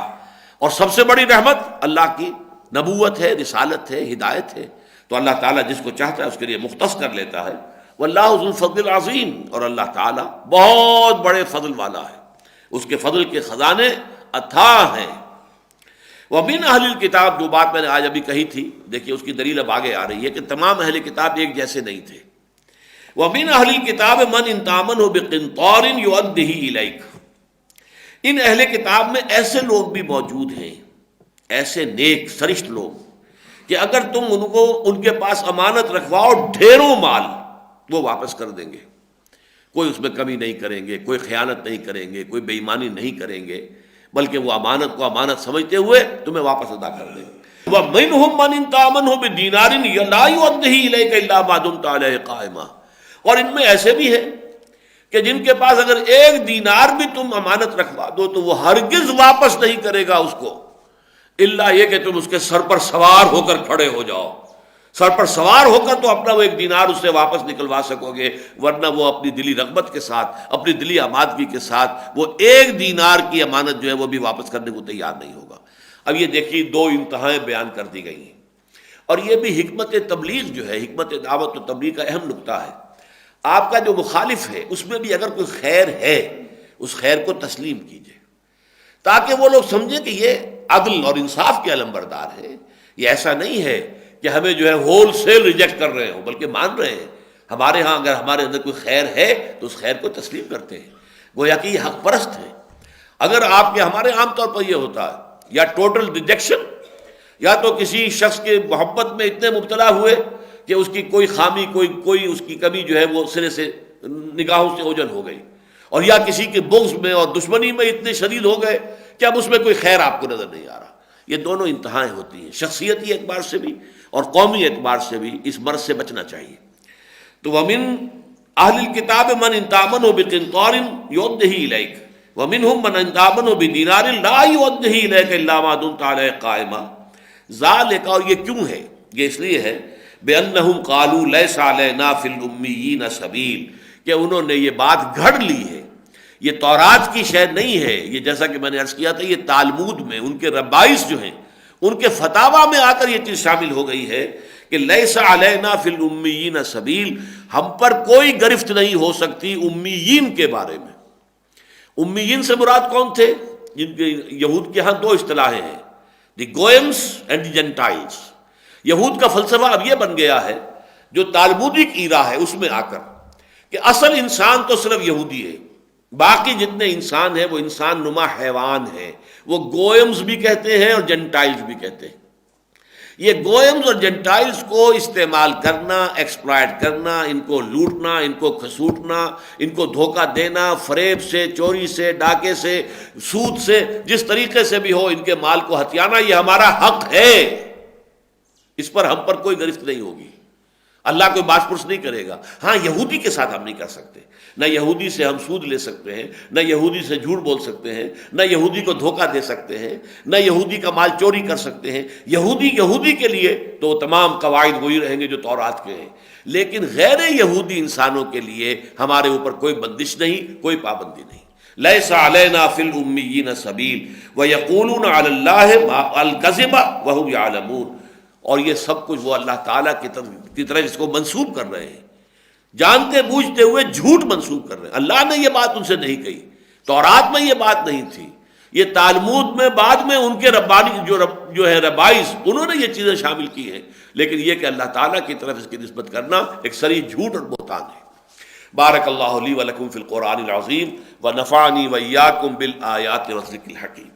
اور سب سے بڑی رحمت اللہ کی نبوت ہے، رسالت ہے، ہدایت ہے، تو اللہ تعالیٰ جس کو چاہتا ہے اس کے لیے مختص کر لیتا ہے۔ واللہ ذو الفضل العظیم، اور اللہ تعالیٰ بہت بڑے فضل والا ہے، اس کے فضل کے خزانے اتھاہ ہیں۔ ومن اہل الکتاب، جو بات میں نے آج ابھی کہی تھی، دیکھیے اس کی دلیل اب آگے آ رہی ہے کہ تمام اہل کتاب ایک جیسے نہیں تھے۔ ومن اہل الکتاب من ان تامنہ بقنطار یؤدہ الیک، ان اہل کتاب میں ایسے لوگ بھی موجود ہیں، ایسے نیک سرشت لوگ کہ اگر تم ان کو ان کے پاس امانت رکھواؤ ڈھیروں مال، وہ واپس کر دیں گے، کوئی اس میں کمی نہیں کریں گے، کوئی خیانت نہیں کریں گے، کوئی بے ایمانی نہیں کریں گے، بلکہ وہ امانت کو امانت سمجھتے ہوئے تمہیں واپس ادا کر دیں گے۔ وَمِنْهُمْ مَنْ إِنْ تَأْمَنْهُ بِدِينَارٍ لَا يُؤَدِّهِ إِلَيْكَ إِلَّا مَا دُمْتَ عَلَيْهِ قَائِمًا، اور ان میں ایسے بھی ہیں کہ جن کے پاس اگر ایک دینار بھی تم امانت رکھوا دو تو وہ ہرگز واپس نہیں کرے گا اس کو، الا یہ کہ تم اس کے سر پر سوار ہو کر کھڑے ہو جاؤ، سر پر سوار ہو کر تو اپنا وہ 1 دینار اس سے واپس نکلوا سکو گے، ورنہ وہ اپنی دلی رغبت کے ساتھ، اپنی دلی آمادگی کے ساتھ وہ 1 دینار کی امانت جو ہے وہ بھی واپس کرنے کو تیار نہیں ہوگا۔ اب یہ دیکھیے 2 انتہائیں بیان کر دی گئی ہیں، اور یہ بھی حکمت تبلیغ جو ہے، حکمت دعوت و تبلیغ کا اہم نقطہ ہے۔ آپ کا جو مخالف ہے اس میں بھی اگر کوئی خیر ہے، اس خیر کو تسلیم کیجیے، تاکہ وہ لوگ سمجھیں کہ یہ عدل اور انصاف کے علمبردار ہے۔ یہ ایسا نہیں ہے کہ ہمیں جو ہے ہول سیل ریجیکٹ کر رہے ہوں، بلکہ مان رہے ہیں۔ ہمارے ہاں اگر ہمارے اندر کوئی خیر ہے تو اس خیر کو تسلیم کرتے ہیں، گویا کہ یہ حق پرست ہے۔ اگر آپ کے ہمارے عام طور پر یہ ہوتا ہے یا ٹوٹل ریجیکشن، یا تو کسی شخص کے محبت میں اتنے مبتلا ہوئے کہ اس کی کوئی خامی، کوئی اس کی کمی جو ہے وہ سرے سے نگاہوں سے اوجھل ہو گئی، اور یا کسی کے بغض میں اور دشمنی میں اتنے شدید ہو گئے کہ اب اس میں کوئی خیر آپ کو نظر نہیں آ رہا۔ یہ دونوں انتہائیں ہوتی ہیں، شخصیتی اعتبار سے بھی اور قومی اعتبار سے بھی اس مرض سے بچنا چاہیے۔ تو ومن اہل الکتاب من ان تامنوا بقنطار یؤدہ الیک ومنہم من ان تامنوا بدینار لا یؤدہ الیک الا ما دمت علیہ قائما ذالک، اور یہ کیوں ہے؟ یہ اس لیے ہے بأنہم قالوا لیس علینا فی الامیین سبیل، کہ انہوں نے یہ بات گھڑ لی ہے، یہ تورات کی شے نہیں ہے، یہ جیسا کہ میں نے عرض کیا تھا یہ تالمود میں ان کے ربائس جو ہیں ان کے فتاوا میں آ کر یہ چیز شامل ہو گئی ہے کہ لیس علینا فی الامیین سبیل، ہم پر کوئی گرفت نہیں ہو سکتی امیین کے بارے میں۔ امیین سے مراد کون تھے؟ جن کے یہود کے ہاں 2 اصطلاحیں ہیں، دی گوئمس اینڈ دی جنٹائلس۔ یہود کا فلسفہ اب یہ بن گیا ہے جو تالمودک ایرا ہے اس میں آ کر کہ اصل انسان تو صرف یہودی ہے، باقی جتنے انسان ہیں وہ انسان نما حیوان ہیں، وہ گوئمز بھی کہتے ہیں اور جنٹائلز بھی کہتے ہیں۔ یہ گوئمز اور جنٹائلز کو استعمال کرنا، ایکسپلائٹ کرنا، ان کو لوٹنا، ان کو کھسوٹنا، ان کو دھوکہ دینا، فریب سے، چوری سے، ڈاکے سے، سود سے، جس طریقے سے بھی ہو ان کے مال کو ہتھیانا، یہ ہمارا حق ہے، اس پر ہم پر کوئی گرفت نہیں ہوگی، اللہ کوئی باس پرس نہیں کرے گا۔ ہاں یہودی کے ساتھ ہم نہیں کر سکتے، نہ یہودی سے ہم سود لے سکتے ہیں، نہ یہودی سے جھوٹ بول سکتے ہیں، نہ یہودی کو دھوکہ دے سکتے ہیں، نہ یہودی کا مال چوری کر سکتے ہیں۔ یہودی کے لیے تو تمام قواعد وہی رہیں گے جو تورات کے ہیں، لیکن غیر یہودی انسانوں کے لیے ہمارے اوپر کوئی بندش نہیں، کوئی پابندی نہیں۔ لیس علینا فی الامیین سبیل ویقولون علی اللہ الکذب وہم یعلمون، اور یہ سب کچھ وہ اللہ تعالیٰ کی طرف اس کو منسوب کر رہے ہیں، جانتے بوجھتے ہوئے جھوٹ منسوب کر رہے ہیں۔ اللہ نے یہ بات ان سے نہیں کہی، تورات میں یہ بات نہیں تھی، یہ تالمود میں بعد میں ان کے ربانی جو ہے ربائز انہوں نے یہ چیزیں شامل کی ہیں، لیکن یہ کہ اللہ تعالیٰ کی طرف اس کی نسبت کرنا ایک صریح جھوٹ اور بہتان ہے۔ بارک اللہ لی ولکم فی القرآن العظیم ونفعنی وإیاکم بالآیات والذکر الحکیم۔